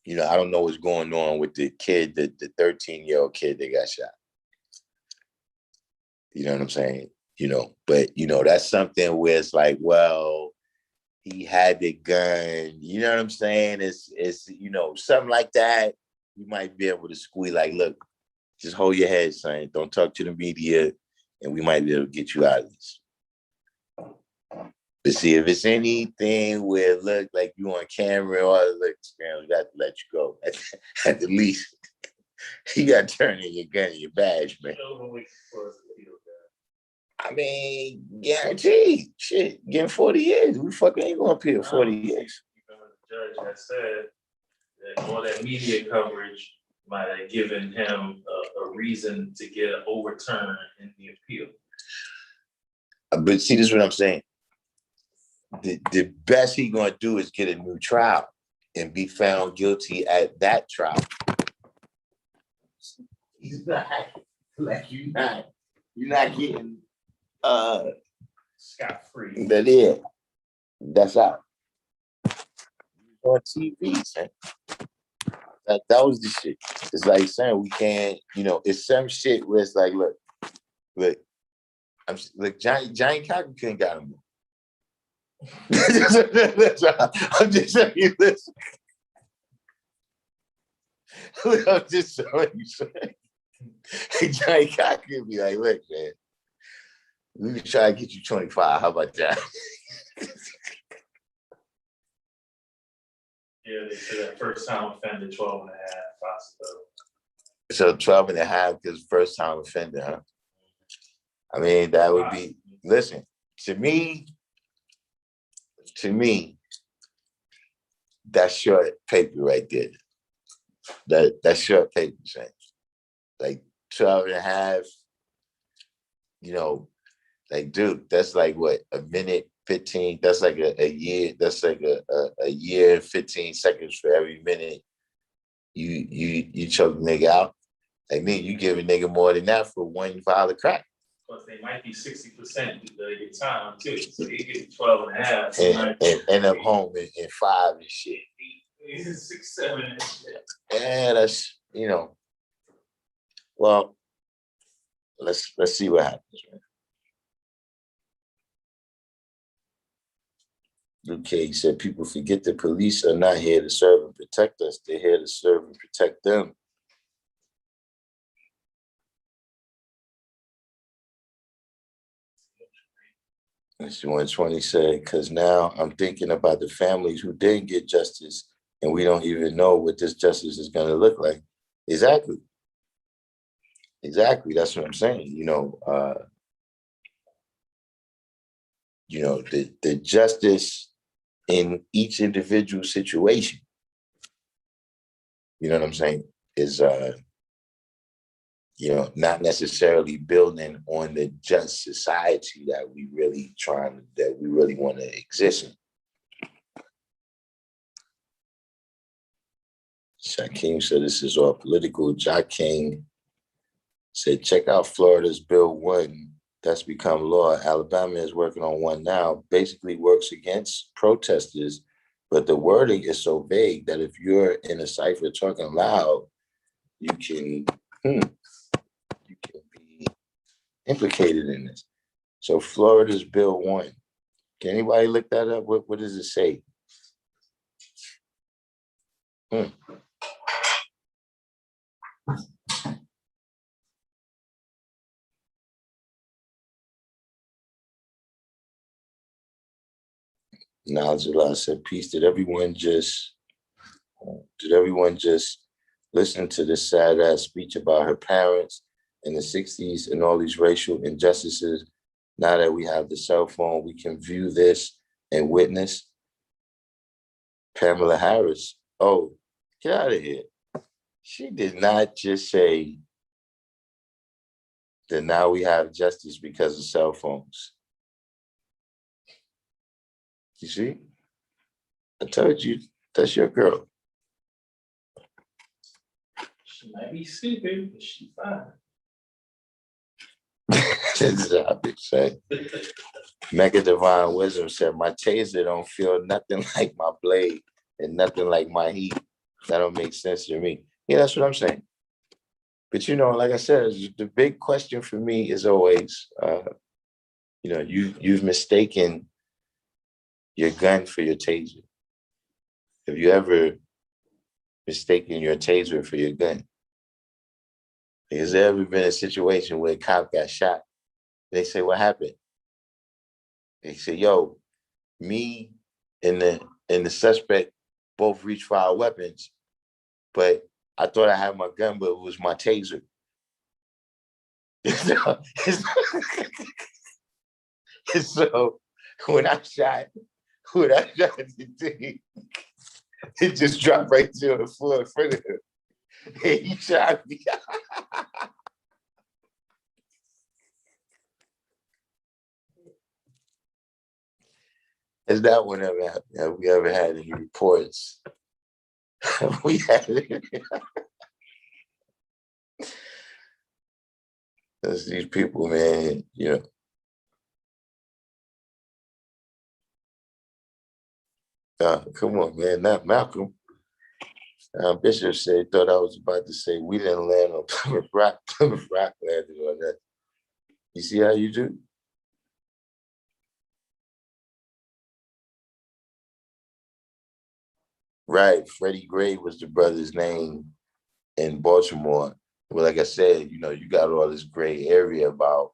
you know, I don't know what's going on with the kid, the 13-year-old kid that got shot. You know what I'm saying? You know, but you know, that's something where it's like, well, he had the gun. You know what I'm saying? It's you know, something like that. You might be able to squeeze, like, look, just hold your head, son. Don't talk to the media, and we might be able to get you out of this. But see, if it's anything where it look like you on camera or look, we got to let you go. At the least, you got to turn in your gun and your badge, man. I mean, guaranteed. Shit, getting 40 years. We fucking ain't gonna appeal 40 years. The judge has said that all that media coverage might have given him a reason to get an overturn in the appeal. But see, this is what I'm saying. The best he gonna do is get a new trial and be found guilty at that trial. He's not like you're not getting scot-free. That is. That's out. on TV, man. That was the shit. It's like saying we can't, it's some shit where it's like, look, Johnny Cochran couldn't got him. I'm just saying you listen. I'm just showing you something. Johnny Cochran be like, look, man, we can try to get you 25. How about that? Yeah, they said that first time offender, 12 and a half, possible. So 12 and a half because first time offender, huh? I mean, that would be, listen, to me, that's short paper right there. That's short paper, saying. Like 12 and a half, like, dude, that's like what, a minute 15, that's like a year, that's like a year and 15 seconds for every minute you choke a nigga out. Like me, you give a nigga more than that for one vial of crack. Plus, they might be 60% of your time too. So you get 12 and a half. And end up home in 5 and shit. 6, 7 and shit. Yeah, that's, well, let's see what happens, man. Luke K said, people forget the police are not here to serve and protect us. They're here to serve and protect them. Mr. 120 said, because now I'm thinking about the families who didn't get justice and we don't even know what this justice is going to look like. Exactly. That's what I'm saying. The justice in each individual situation, you know what I'm saying, is not necessarily building on the just society that we really want to exist in. Shaquem said this is all political. Jaquim said, check out Florida's Bill 1 that's become law. Alabama is working on one now, basically works against protesters, but the wording is so vague that if you're in a cipher talking loud, you can be implicated in this. So Florida's Bill 1. Can anybody look that up? What does it say? Nazula said, peace. Did everyone just listen to this sad ass speech about her parents in the 60s and all these racial injustices? Now that we have the cell phone, we can view this and witness. Pamela Harris. Oh, get out of here. She did not just say that now we have justice because of cell phones. You see? I told you, that's your girl. She might be stupid, but she's fine. This is how I say. Mega Divine Wisdom said, my taser don't feel nothing like my blade and nothing like my heat. That don't make sense to me. Yeah, that's what I'm saying. But like I said, the big question for me is always, you've mistaken your gun for your taser. Have you ever mistaken your taser for your gun? Has there ever been a situation where a cop got shot? They say, what happened? They say, yo, me and the suspect both reached for our weapons, but I thought I had my gun, but it was my taser. So when I shot the thing, it just dropped right to the floor in front of him. And he shot me. Has that one ever happened? Have we ever had any reports? We had it. That's these people, man, Come on, man, not Malcolm. Bishop said, thought I was about to say, we didn't land on Plymouth Rock. Plymouth Rock landed on that. You see how you do? Right. Freddie Gray was the brother's name in Baltimore. Well, like I said, you got all this gray area about,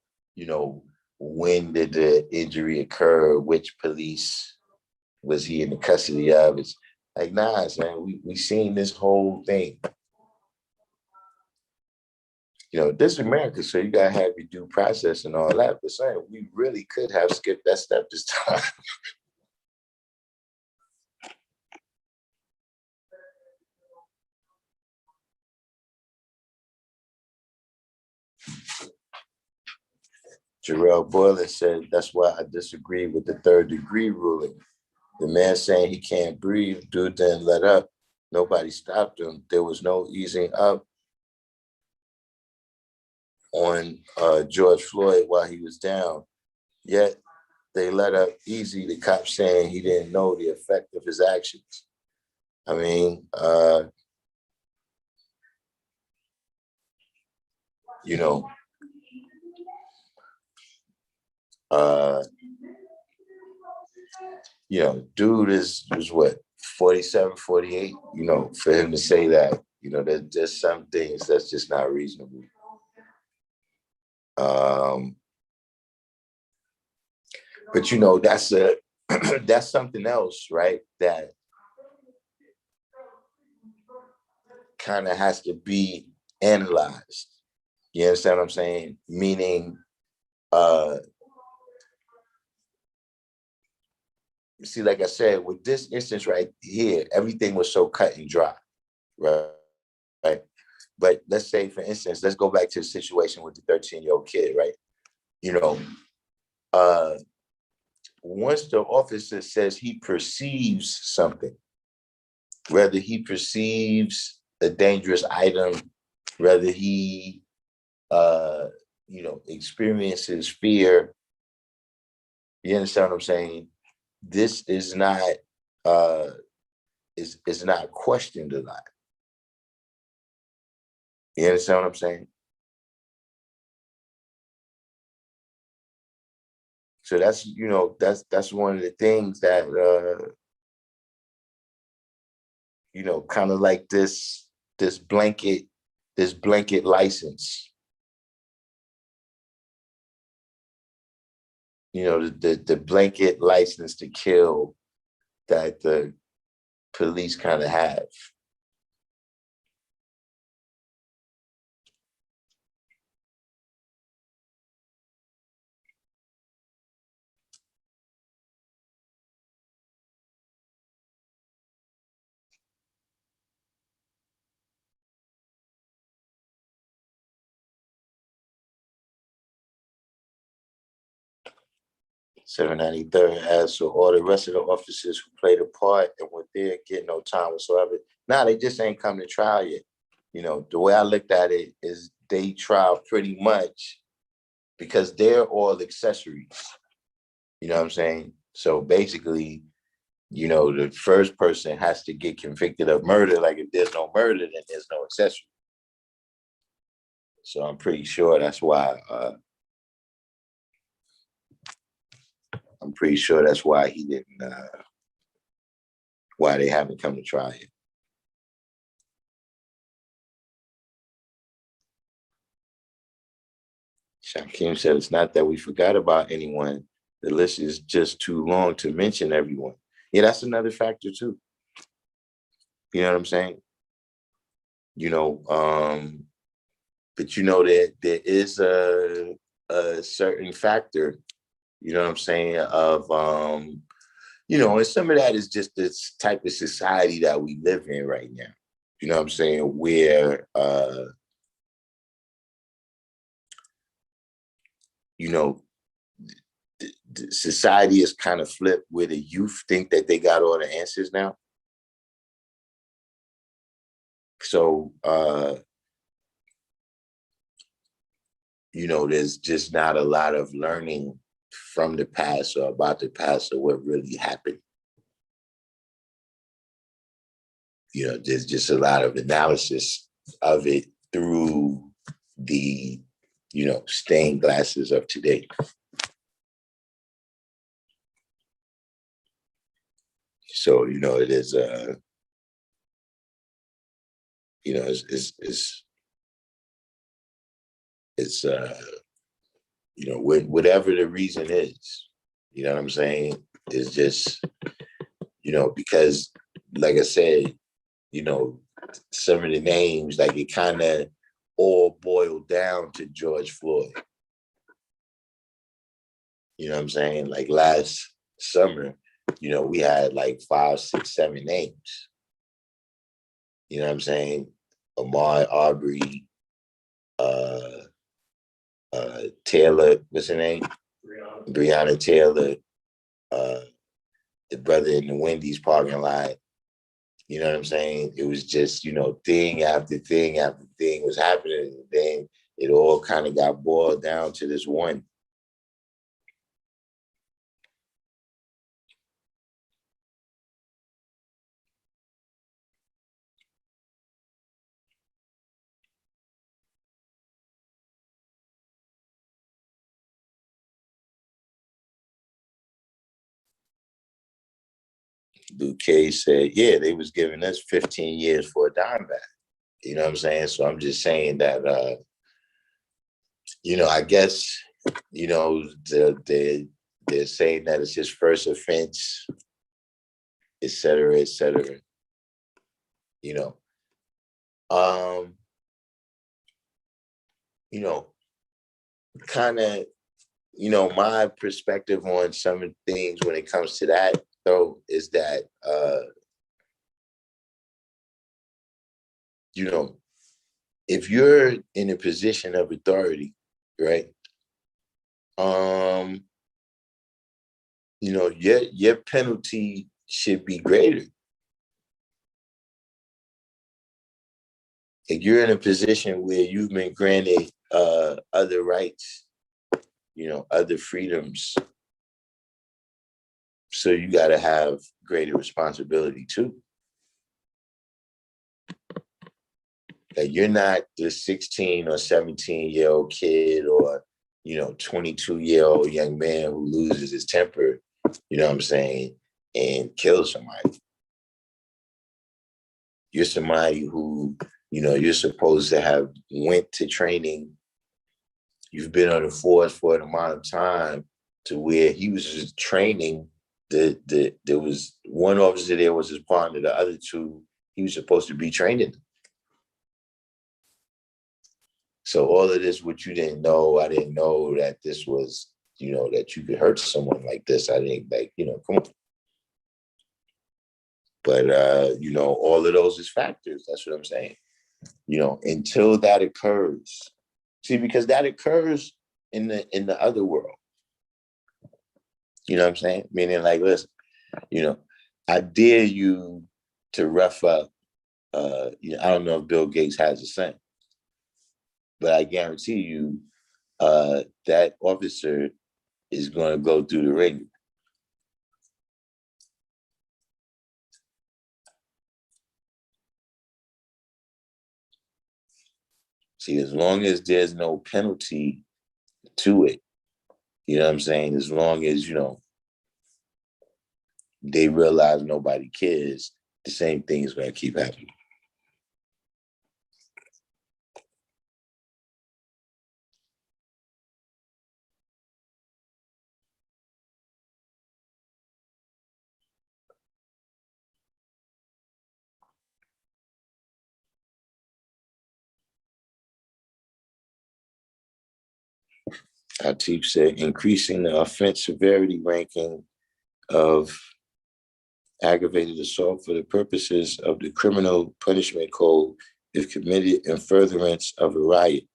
when did the injury occur, which police was he in the custody of? It's like, nah, man, we seen this whole thing. This is America, so you gotta have your due process and all that. But saying we really could have skipped that step this time. Jarrell Boylan said, that's why I disagree with the third degree ruling. The man saying he can't breathe, dude didn't let up. Nobody stopped him. There was no easing up on George Floyd while he was down. Yet they let up easy, the cops saying he didn't know the effect of his actions. I mean, dude was what, 47, 48, for him to say that, there's some things that's just not reasonable. But that's that's something else, right? That kind of has to be analyzed. You understand what I'm saying? Meaning, see, like I said, with this instance right here, everything was so cut and dry, right? Right. But let's say, for instance, let's go back to the situation with the 13-year-old kid, right? Once the officer says he perceives something, whether he perceives a dangerous item, whether he, experiences fear, you understand what I'm saying? This is not, is not questioned a lot. You understand what I'm saying? So that's one of the things that, kind of like this blanket license. The blanket license to kill that the police kind of have. $793 asks, so all the rest of the officers who played a part and were there get no time whatsoever. Nah, they just ain't come to trial yet. The way I looked at it is they trial pretty much because they're all accessories. You know what I'm saying? So basically, the first person has to get convicted of murder. Like, if there's no murder, then there's no accessory. So I'm pretty sure that's why. I'm pretty sure that's why he didn't. Why they haven't come to trial yet. Shakim said, it's not that we forgot about anyone. The list is just too long to mention everyone. Yeah, that's another factor too. You know what I'm saying? But there is a certain factor, you know what I'm saying, of and some of that is just this type of society that we live in right now. You know what I'm saying? Where the society is kind of flipped, where the youth think that they got all the answers now. So there's just not a lot of learning from the past or about the past or what really happened. there's just a lot of analysis of it through the, stained glasses of today. So, it is, it's whatever the reason is, you know what I'm saying? It's just, because like I said, some of the names, like it kind of all boiled down to George Floyd. You know what I'm saying? Like last summer, we had like 5, 6, 7 names. You know what I'm saying? Ahmaud Arbery, Taylor, what's her name? Breonna Taylor, the brother in the Wendy's parking lot. You know what I'm saying? It was just, thing after thing after thing was happening. And then it all kind of got boiled down to this one. Luke Cage said, yeah, they was giving us 15 years for a dime back. You know what I'm saying? So I'm just saying that, I guess, they're saying that it's his first offense, et cetera, et cetera. Kind of, my perspective on some of the things when it comes to that, though, is that, if you're in a position of authority, right? Your penalty should be greater. If you're in a position where you've been granted other rights, other freedoms, so you got to have greater responsibility too. Like you're not the 16 or 17-year-old kid or 22-year-old young man who loses his temper, you know what I'm saying, and kills somebody. You're somebody who, you're supposed to have went to training. You've been on the force for an amount of time to where he was just training. There was one officer there was his partner, the other two, he was supposed to be training. So all of this, what you didn't know, I didn't know that this was, that you could hurt someone like this. I didn't come on. But, all of those is factors. That's what I'm saying. Until that occurs. See, because that occurs in the other world. You know what I'm saying? Meaning like, listen, I dare you to rough up, I don't know if Bill Gates has a son, but I guarantee you that officer is going to go through the ringer. See, as long as there's no penalty to it, you know what I'm saying? As long as, they realize nobody cares, the same thing is going to keep happening. Atif said, increasing the offense severity ranking of aggravated assault for the purposes of the criminal punishment code if committed in furtherance of a riot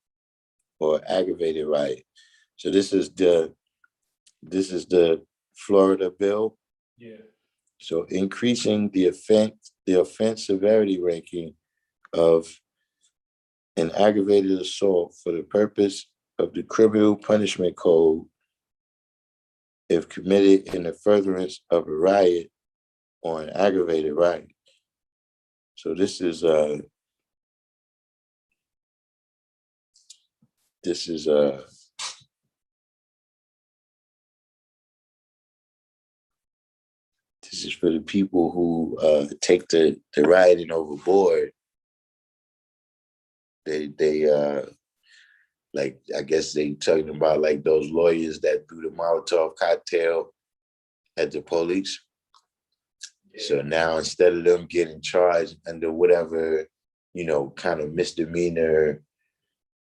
or aggravated riot. So this is the Florida bill. Yeah. So increasing the offense severity ranking of an aggravated assault for the purpose of the criminal punishment code if committed in the furtherance of a riot or an aggravated riot. So this is for the people who take the rioting overboard. They like, I guess they talking about like those lawyers that threw the Molotov cocktail at the police. Yeah. So now instead of them getting charged under whatever, kind of misdemeanor,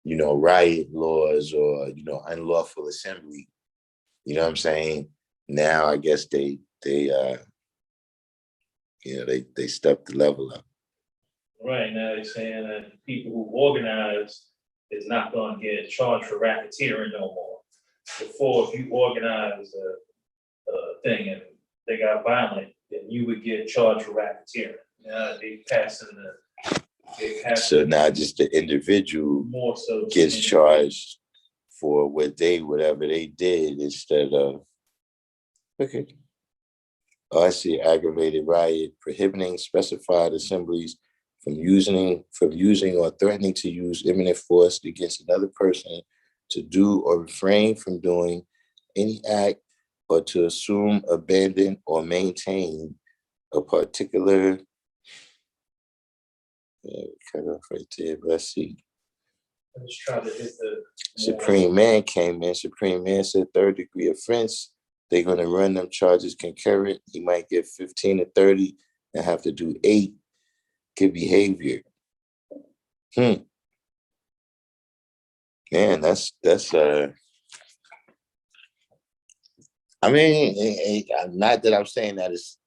riot laws or, unlawful assembly, you know what I'm saying? Now I guess they stepped the level up. Right, now they're saying that people who organize is not going to get charged for racketeering no more. Before, if you organize a thing and they got violent, then you would get charged for racketeering. Now they passing so now just the individual more so gets charged for whatever they did instead of, okay. Oh, I see. Aggravated riot, prohibiting specified assemblies from using or threatening to use imminent force against another person to do or refrain from doing any act or to assume, abandon, or maintain a particular, cut off right there, but let's see. Let's try to hit the Supreme Man came in. Supreme Man said 3rd-degree offense. They're going to run them charges concurrent. He might get 15 to 30 and have to do 8. Good behavior. Man, that's I mean, not that I'm saying that it's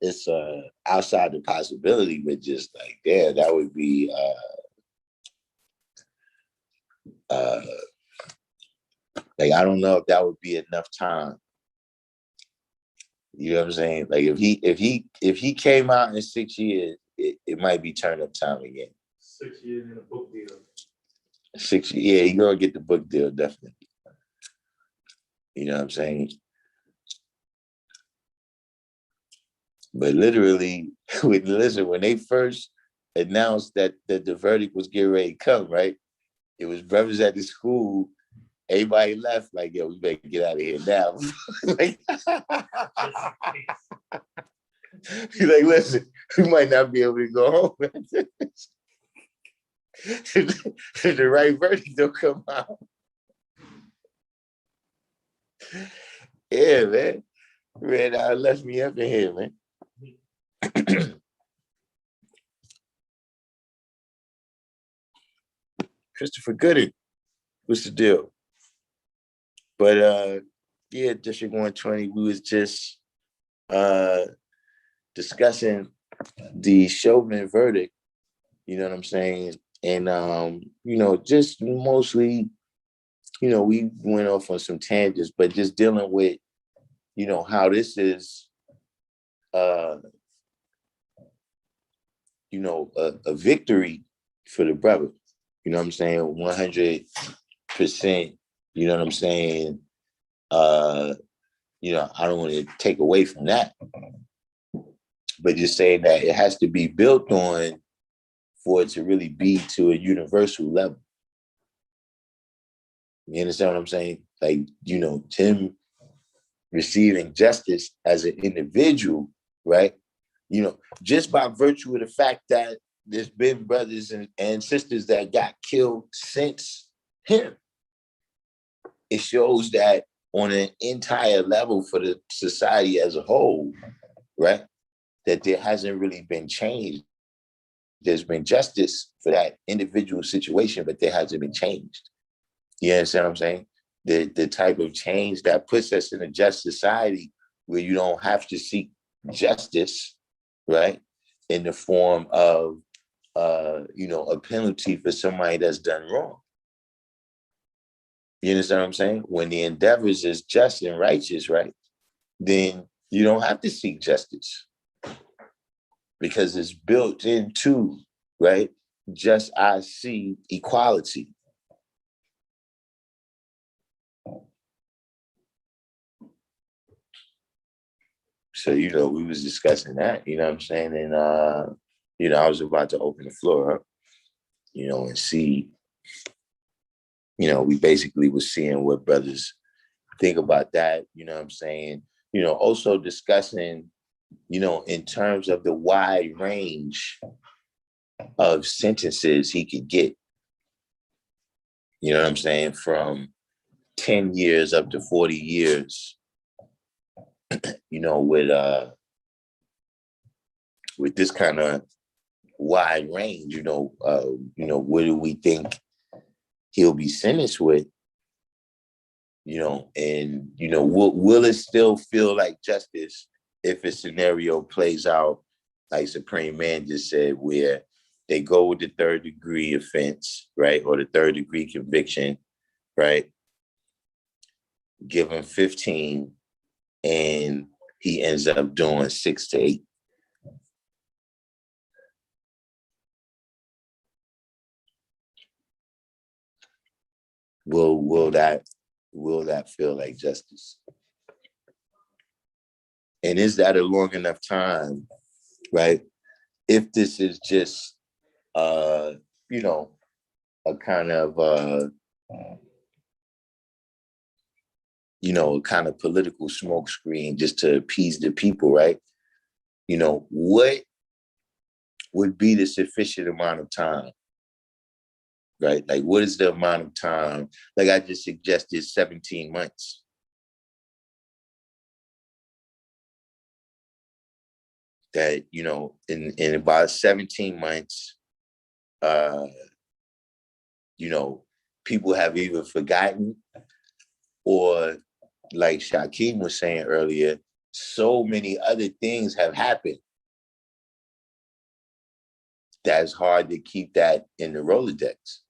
outside the possibility, but just like, yeah, that would be like, I don't know if that would be enough time. You know what I'm saying? Like if he came out in 6 years, it might be turn up time again. 6 years in a book deal. 6 years, yeah, you're gonna get the book deal, definitely. You know what I'm saying? But literally, when they first announced that the verdict was getting ready to come, right? It was brothers at the school. Everybody left, like, yo, we better get out of here now. Like, he's like, listen, we might not be able to go home. If the right verdict don't come out. Yeah, man. Man, left me up in here, man. Christopher Gooding, what's the deal? But yeah, District 120, we was just discussing the Chauvin verdict, you know what I'm saying? And just mostly, we went off on some tangents, but just dealing with, how this is a victory for the brother. You know what I'm saying? 100%, you know what I'm saying? I don't want to take away from that, but just saying that it has to be built on for it to really be to a universal level. You understand what I'm saying? Like, Tim receiving justice as an individual, right? Just by virtue of the fact that there's been brothers and sisters that got killed since him. It shows that on an entire level for the society as a whole, right, that there hasn't really been change. There's been justice for that individual situation, but there hasn't been changed. You understand what I'm saying? The type of change that puts us in a just society where you don't have to seek justice, right, in the form of a penalty for somebody that's done wrong. You understand what I'm saying? When the endeavors is just and righteous, right, then you don't have to seek justice because it's built into, right, just I see equality. So, we was discussing that, you know what I'm saying? And I was about to open the floor up, and see, we basically was seeing what brothers think about that, you know what I'm saying? Also discussing, in terms of the wide range of sentences he could get, you know what I'm saying, from 10 years up to 40 years, with this kind of wide range, what do we think he'll be sentenced with? And will it still feel like justice if a scenario plays out like Supreme Man just said, where they go with the third degree offense, right, or the third degree conviction, right, give him 15, and he ends up doing 6 to 8. Will that feel like justice? And is that a long enough time, right? If this is just, a kind of, a kind of political smokescreen just to appease the people, right? What would be the sufficient amount of time, right? Like, what is the amount of time? Like I just suggested, 17 months. That, in about 17 months, people have either forgotten, or like Shaquem was saying earlier, so many other things have happened that's hard to keep that in the Rolodex.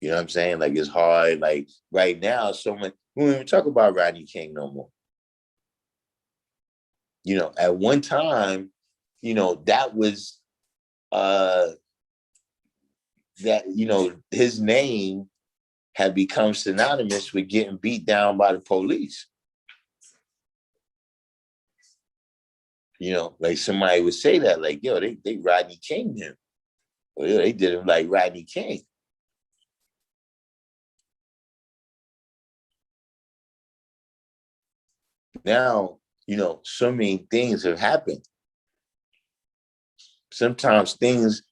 You know what I'm saying? Like, it's hard. Like right now, so much, we don't even talk about Rodney King no more. At one time, that was his name had become synonymous with getting beat down by the police. Like somebody would say that, like, yo, they Rodney King him. Well, they did him like Rodney King. Now, so many things have happened. Sometimes things,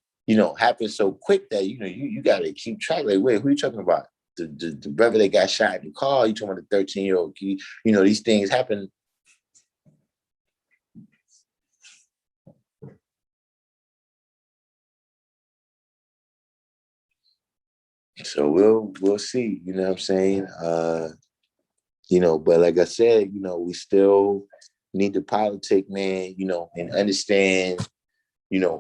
happen so quick that, you got to keep track. Like, wait, who are you talking about? The brother that got shot in the car? You talking about the 13-year-old kid? These things happen. So we'll see, you know what I'm saying? But like I said, we still need to politic, man, and understand,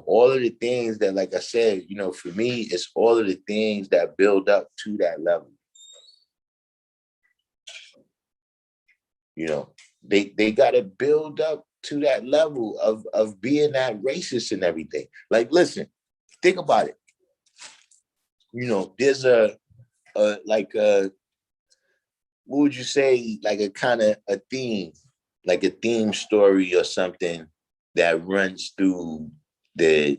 all of the things that, like I said, for me, it's all of the things that build up to that level. They gotta build up to that level of being that racist and everything. Like, listen, think about it. There's what would you say, like a kind of a theme, like a theme story or something that runs through the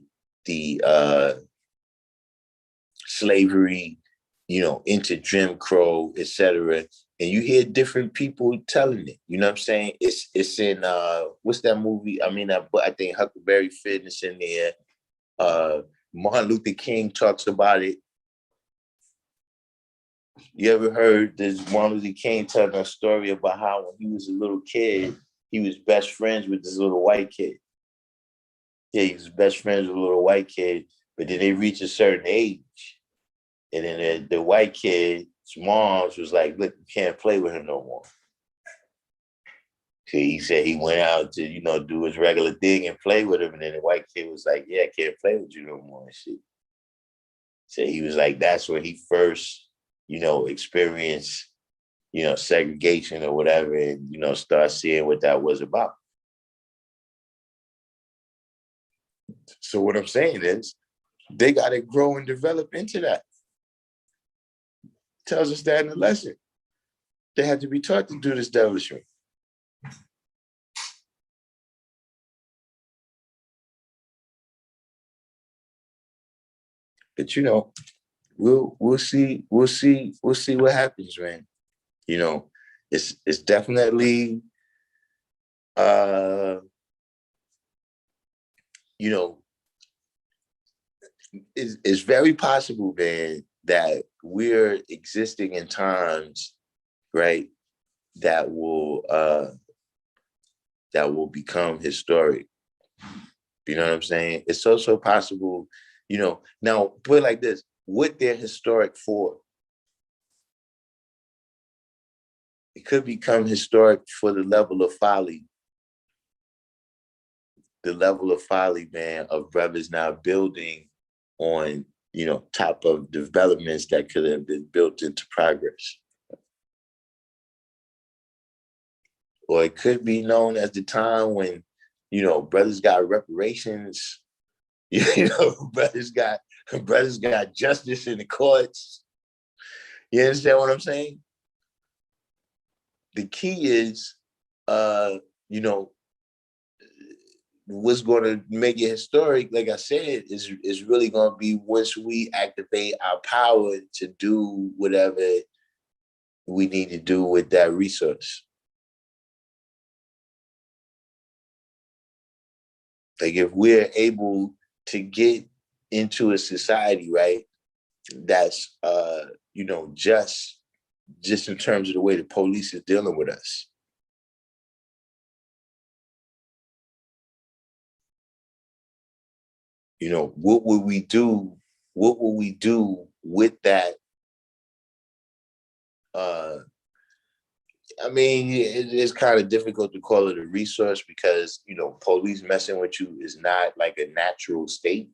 slavery, into Jim Crow, etc. And you hear different people telling it. You know what I'm saying? It's in what's that movie? I mean, I think Huckleberry Finn is in there. Martin Luther King talks about it. You ever heard this Martin Luther King telling a story about how when he was a little kid, he was best friends with this little white kid? Yeah, he was best friends with a little white kid, but then they reach a certain age. And then the white kid's moms was like, look, you can't play with him no more. So he said he went out to, do his regular thing and play with him. And then the white kid was like, yeah, I can't play with you no more and shit. So he was like, that's when he first, experienced, segregation or whatever, and, start seeing what that was about. So what I'm saying is they got to grow and develop into that. Tells us that in the lesson. They had to be taught to do this devilishry. But we'll see what happens, man. It's definitely you know, it's very possible, man, that we're existing in times, right, that will become historic. You know what I'm saying? It's so possible, now put it like this, what they're historic for. It could become historic for the level of folly. The level of folly, man, of brothers now building on, top of developments that could have been built into progress. Or it could be known as the time when, brothers got reparations, brothers got justice in the courts. You understand what I'm saying? The key is, what's going to make it historic, like I said, is really going to be once we activate our power to do whatever we need to do with that resource. Like if we're able to get into a society, right, that's just in terms of the way the police is dealing with us. What would we do? What will we do with that? I mean, it's kind of difficult to call it a resource because, police messing with you is not like a natural state.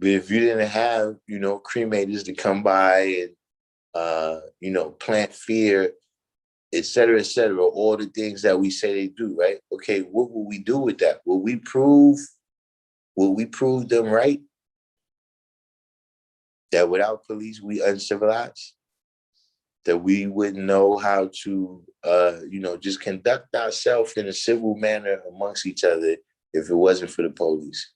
But if you didn't have, cremators to come by and, plant fear, et cetera, all the things that we say they do, right? Okay, what will we do with that? Will we prove them right? That without police, we uncivilized? That we wouldn't know how to, just conduct ourselves in a civil manner amongst each other if it wasn't for the police?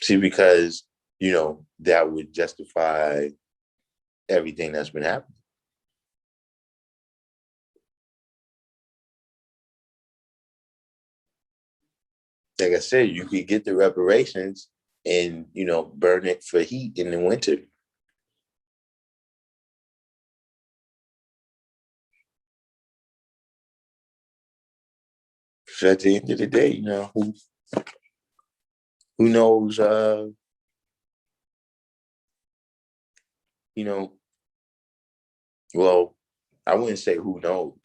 See, because, that would justify everything that's been happening. Like I said, you could get the reparations and, burn it for heat in the winter. So at the end of the day, who knows, well, I wouldn't say who knows,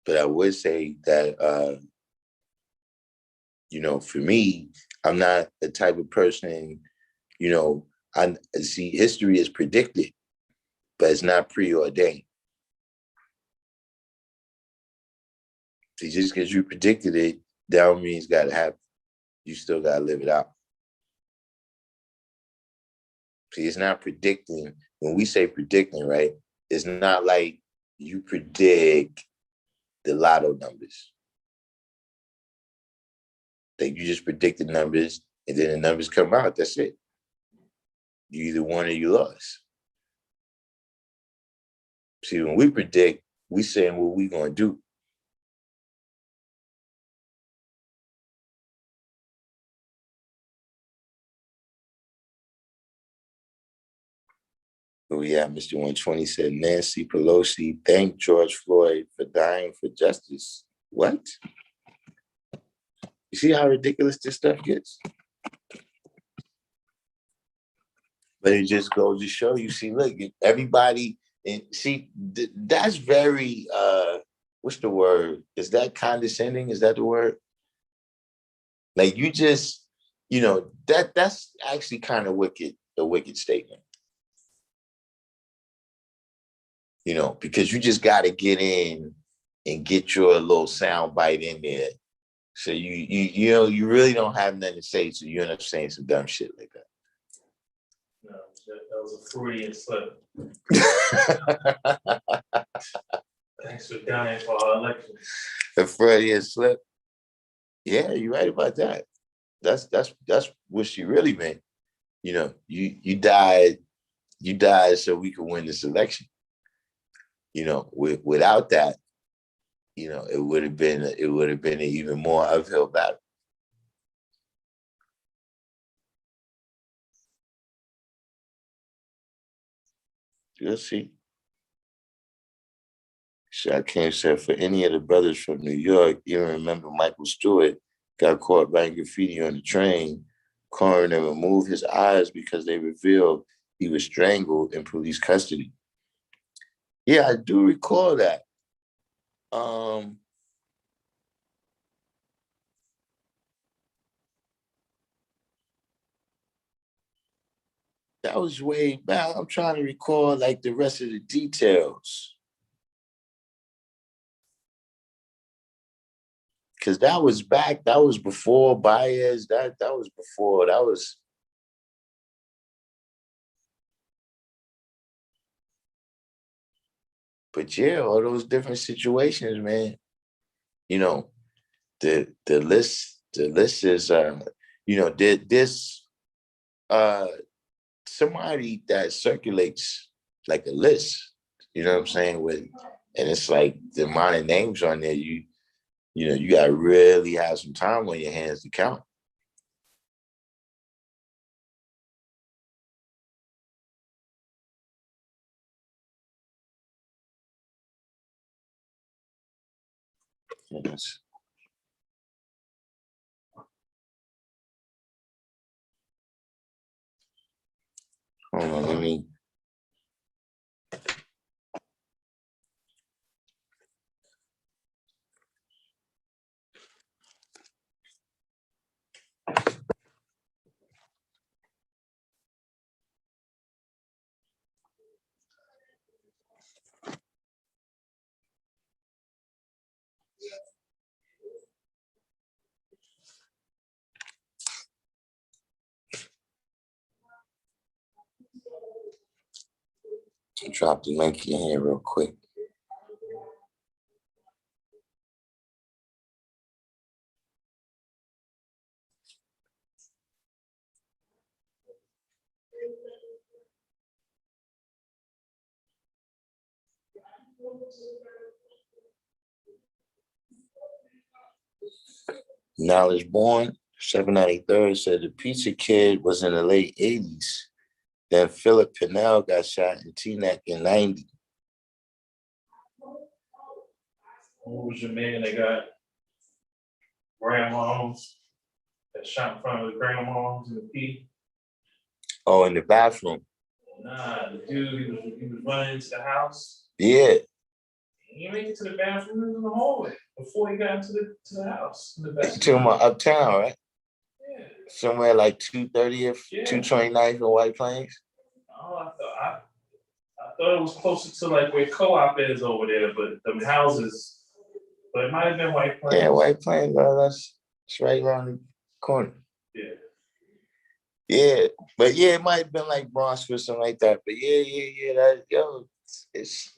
but I would say that, for me, I'm not the type of person, I see history is predicted, but it's not preordained. See, just because you predicted it, that don't mean it's got to happen. You still got to live it out. See, it's not predicting. When we say predicting, right, it's not like you predict the lotto numbers. Like you just predict the numbers and then the numbers come out. That's it. You either won or you lost. See, when we predict, we saying what we going to do. Oh yeah, Mr. 120 said Nancy Pelosi thanked George Floyd for dying for justice. What? You see how ridiculous this stuff gets? But it just goes to show you, see, look, everybody, and see, that's very, what's the word? Is that condescending? Is that the word? Like you just, that's actually kind of wicked, a wicked statement. Because you just got to get in and get your little sound bite in there So you know, you really don't have nothing to say, so you end up saying some dumb shit like that. No, that was a Freudian slip. Thanks for dying for our election. A Freudian slip. Yeah, you're right about that. That's what she really meant. You know, you died so we could win this election. You know, without that, you know, it would have been an even more uphill battle. You'll see. Shakim said, for any of the brothers from New York, even remember Michael Stewart got caught writing graffiti on the train. Coroner removed his eyes because they revealed he was strangled in police custody. Yeah, I do recall that. That was way back. I'm trying to recall like the rest of the details. Cause that was before Baez. That was. But yeah, all those different situations, man. You know, the list is you know, this somebody that circulates like a list, you know what I'm saying? And it's like the amount of names on there, you know, you gotta really have some time on your hands to count. Yes. Hold on, let me. Drop the link in here real quick. Knowledge Born, 793rd, said the Pizza Kid was in the late 80s. Then Philip Pinnell got shot in Teaneck in 90. What was your man that got grandmas that shot in front of the grandmas in the P? Oh, in the bathroom. Nah, the dude, he was running into the house. Yeah. He didn't make it to the bathroom, he was in the hallway before he got into the house. In the You talking about uptown, right? Yeah. Somewhere like 230th, yeah. 229th in White Plains. Oh, I thought it was closer to like where Co-op is over there, but the houses, but it might have been White Plains. Yeah, White Plains, that's right around the corner. Yeah. Yeah, but yeah, it might have been like Bronx or something like that. But yeah. That, yo, it's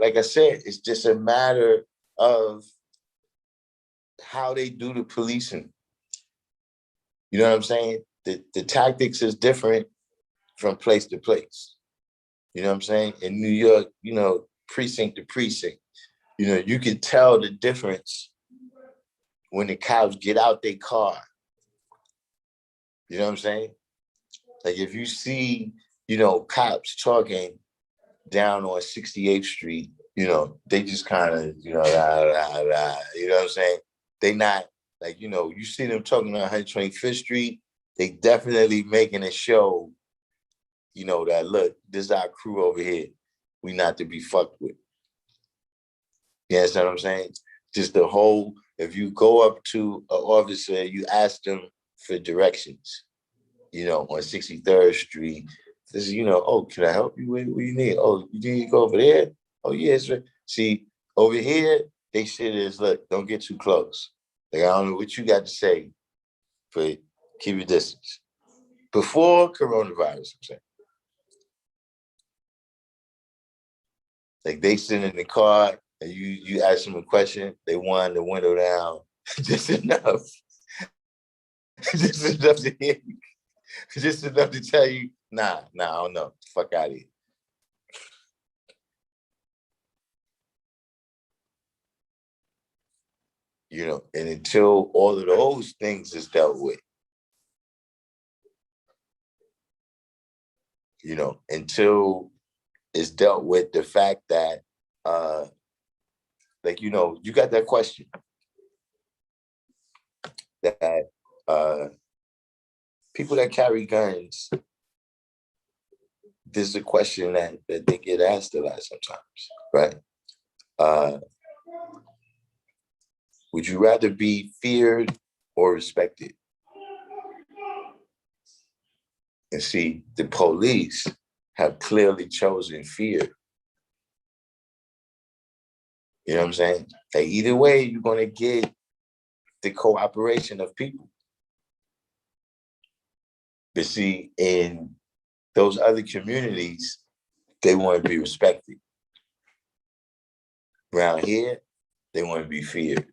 like I said, it's just a matter of how they do the policing. You know what I'm saying? The tactics is different from place to place. You know what I'm saying? In New York, you know, precinct to precinct, you know, you can tell the difference when the cops get out their car. You know what I'm saying? Like if you see, you know, cops talking down on 68th Street, you know, they just kind of, you know, you know what I'm saying? They not like, you know, you see them talking on 125th Street, they definitely making a show, you know, that look, this is our crew over here. We not to be fucked with. You understand what I'm saying? Just the whole, if you go up to an officer, you ask them for directions, you know, on 63rd Street. This is, you know, oh, can I help you? What you need? Oh, you need to go over there? Oh, yes. Yeah, see, over here, they shit is, look, don't get too close. Like, I don't know what you got to say, but keep your distance. Before coronavirus, I'm saying. Like, they sit in the car and you ask them a question, they wind the window down just enough. Just enough to hear you. Just enough to tell you, nah, I don't know. Fuck out of here. You know, and until all of those things is dealt with, you know, until it's dealt with the fact that, like, you know, you got that question that people that carry guns, this is a question that they get asked a lot sometimes, right? Would you rather be feared or respected? And see, the police have clearly chosen fear. You know what I'm saying? Like, either way, you're going to get the cooperation of people. But see, in those other communities, they want to be respected. Around here, they want to be feared.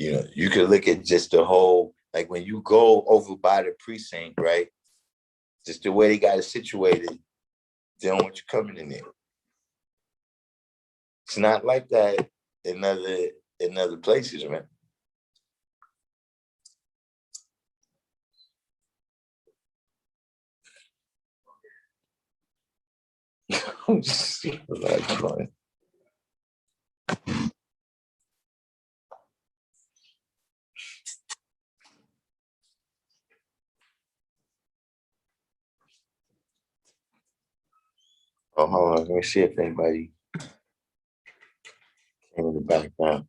You know, you could look at just the whole, like when you go over by the precinct, right? Just the way they got it situated, they don't want you coming in there. It's not like that in other places, man. I'm just like fun. Oh, hold on. Let me see if anybody came in the background.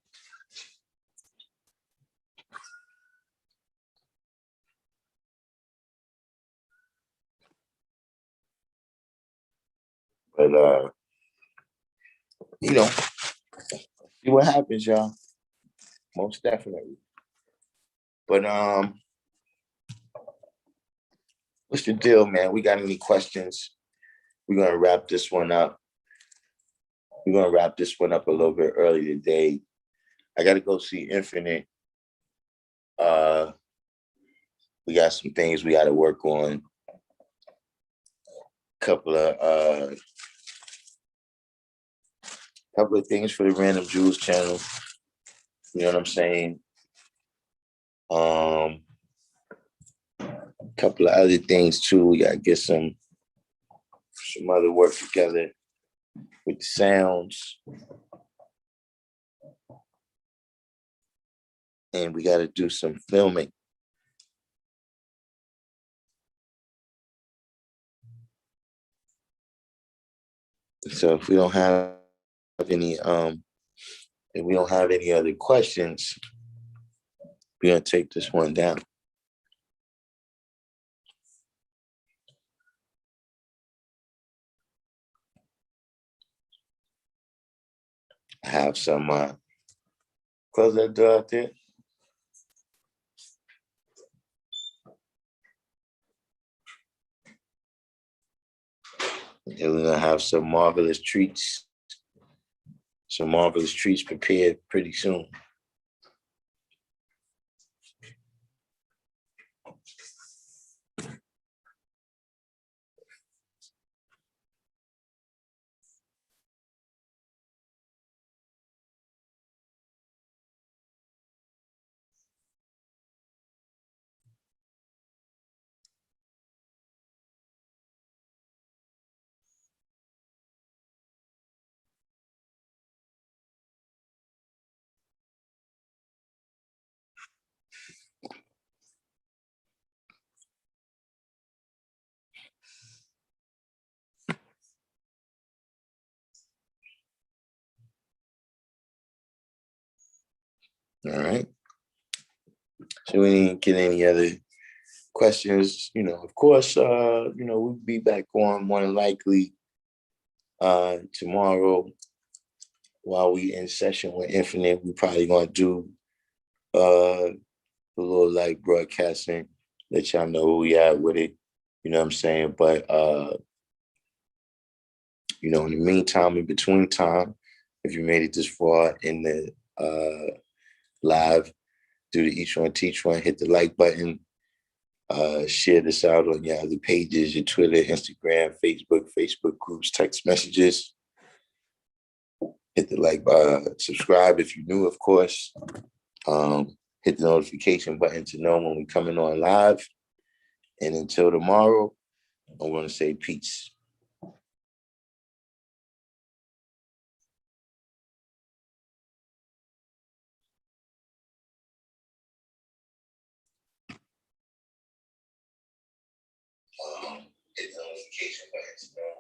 But you know, see what happens, y'all. Most definitely. But what's the deal, man? We got any questions? We're gonna wrap this one up. We're gonna wrap this one up a little bit early today. I gotta go see Infinite. We got some things we gotta work on. Couple of things for the Random Jewels channel. You know what I'm saying? Couple of other things too. We gotta get some other work together with the sounds. And we gotta do some filming. So if we don't have any other questions, we're gonna take this one down. I have some close that door out there. And we're gonna have some marvelous treats prepared pretty soon. All right. So we didn't get any other questions. You know, of course, we'll be back on more than likely tomorrow. while we in session with Infinite, we probably gonna do a little like broadcasting, let y'all know who we at with it. You know what I'm saying? But you know, in the meantime, in between time, if you made it this far in the live, do the each one teach one, hit the like button, share this out on your other pages, your Twitter, Instagram, Facebook groups, text messages. Hit the like button, subscribe if you're new, of course. Hit the notification button to know when we're coming on live. And until tomorrow, I want to say peace. Hit the notification button to know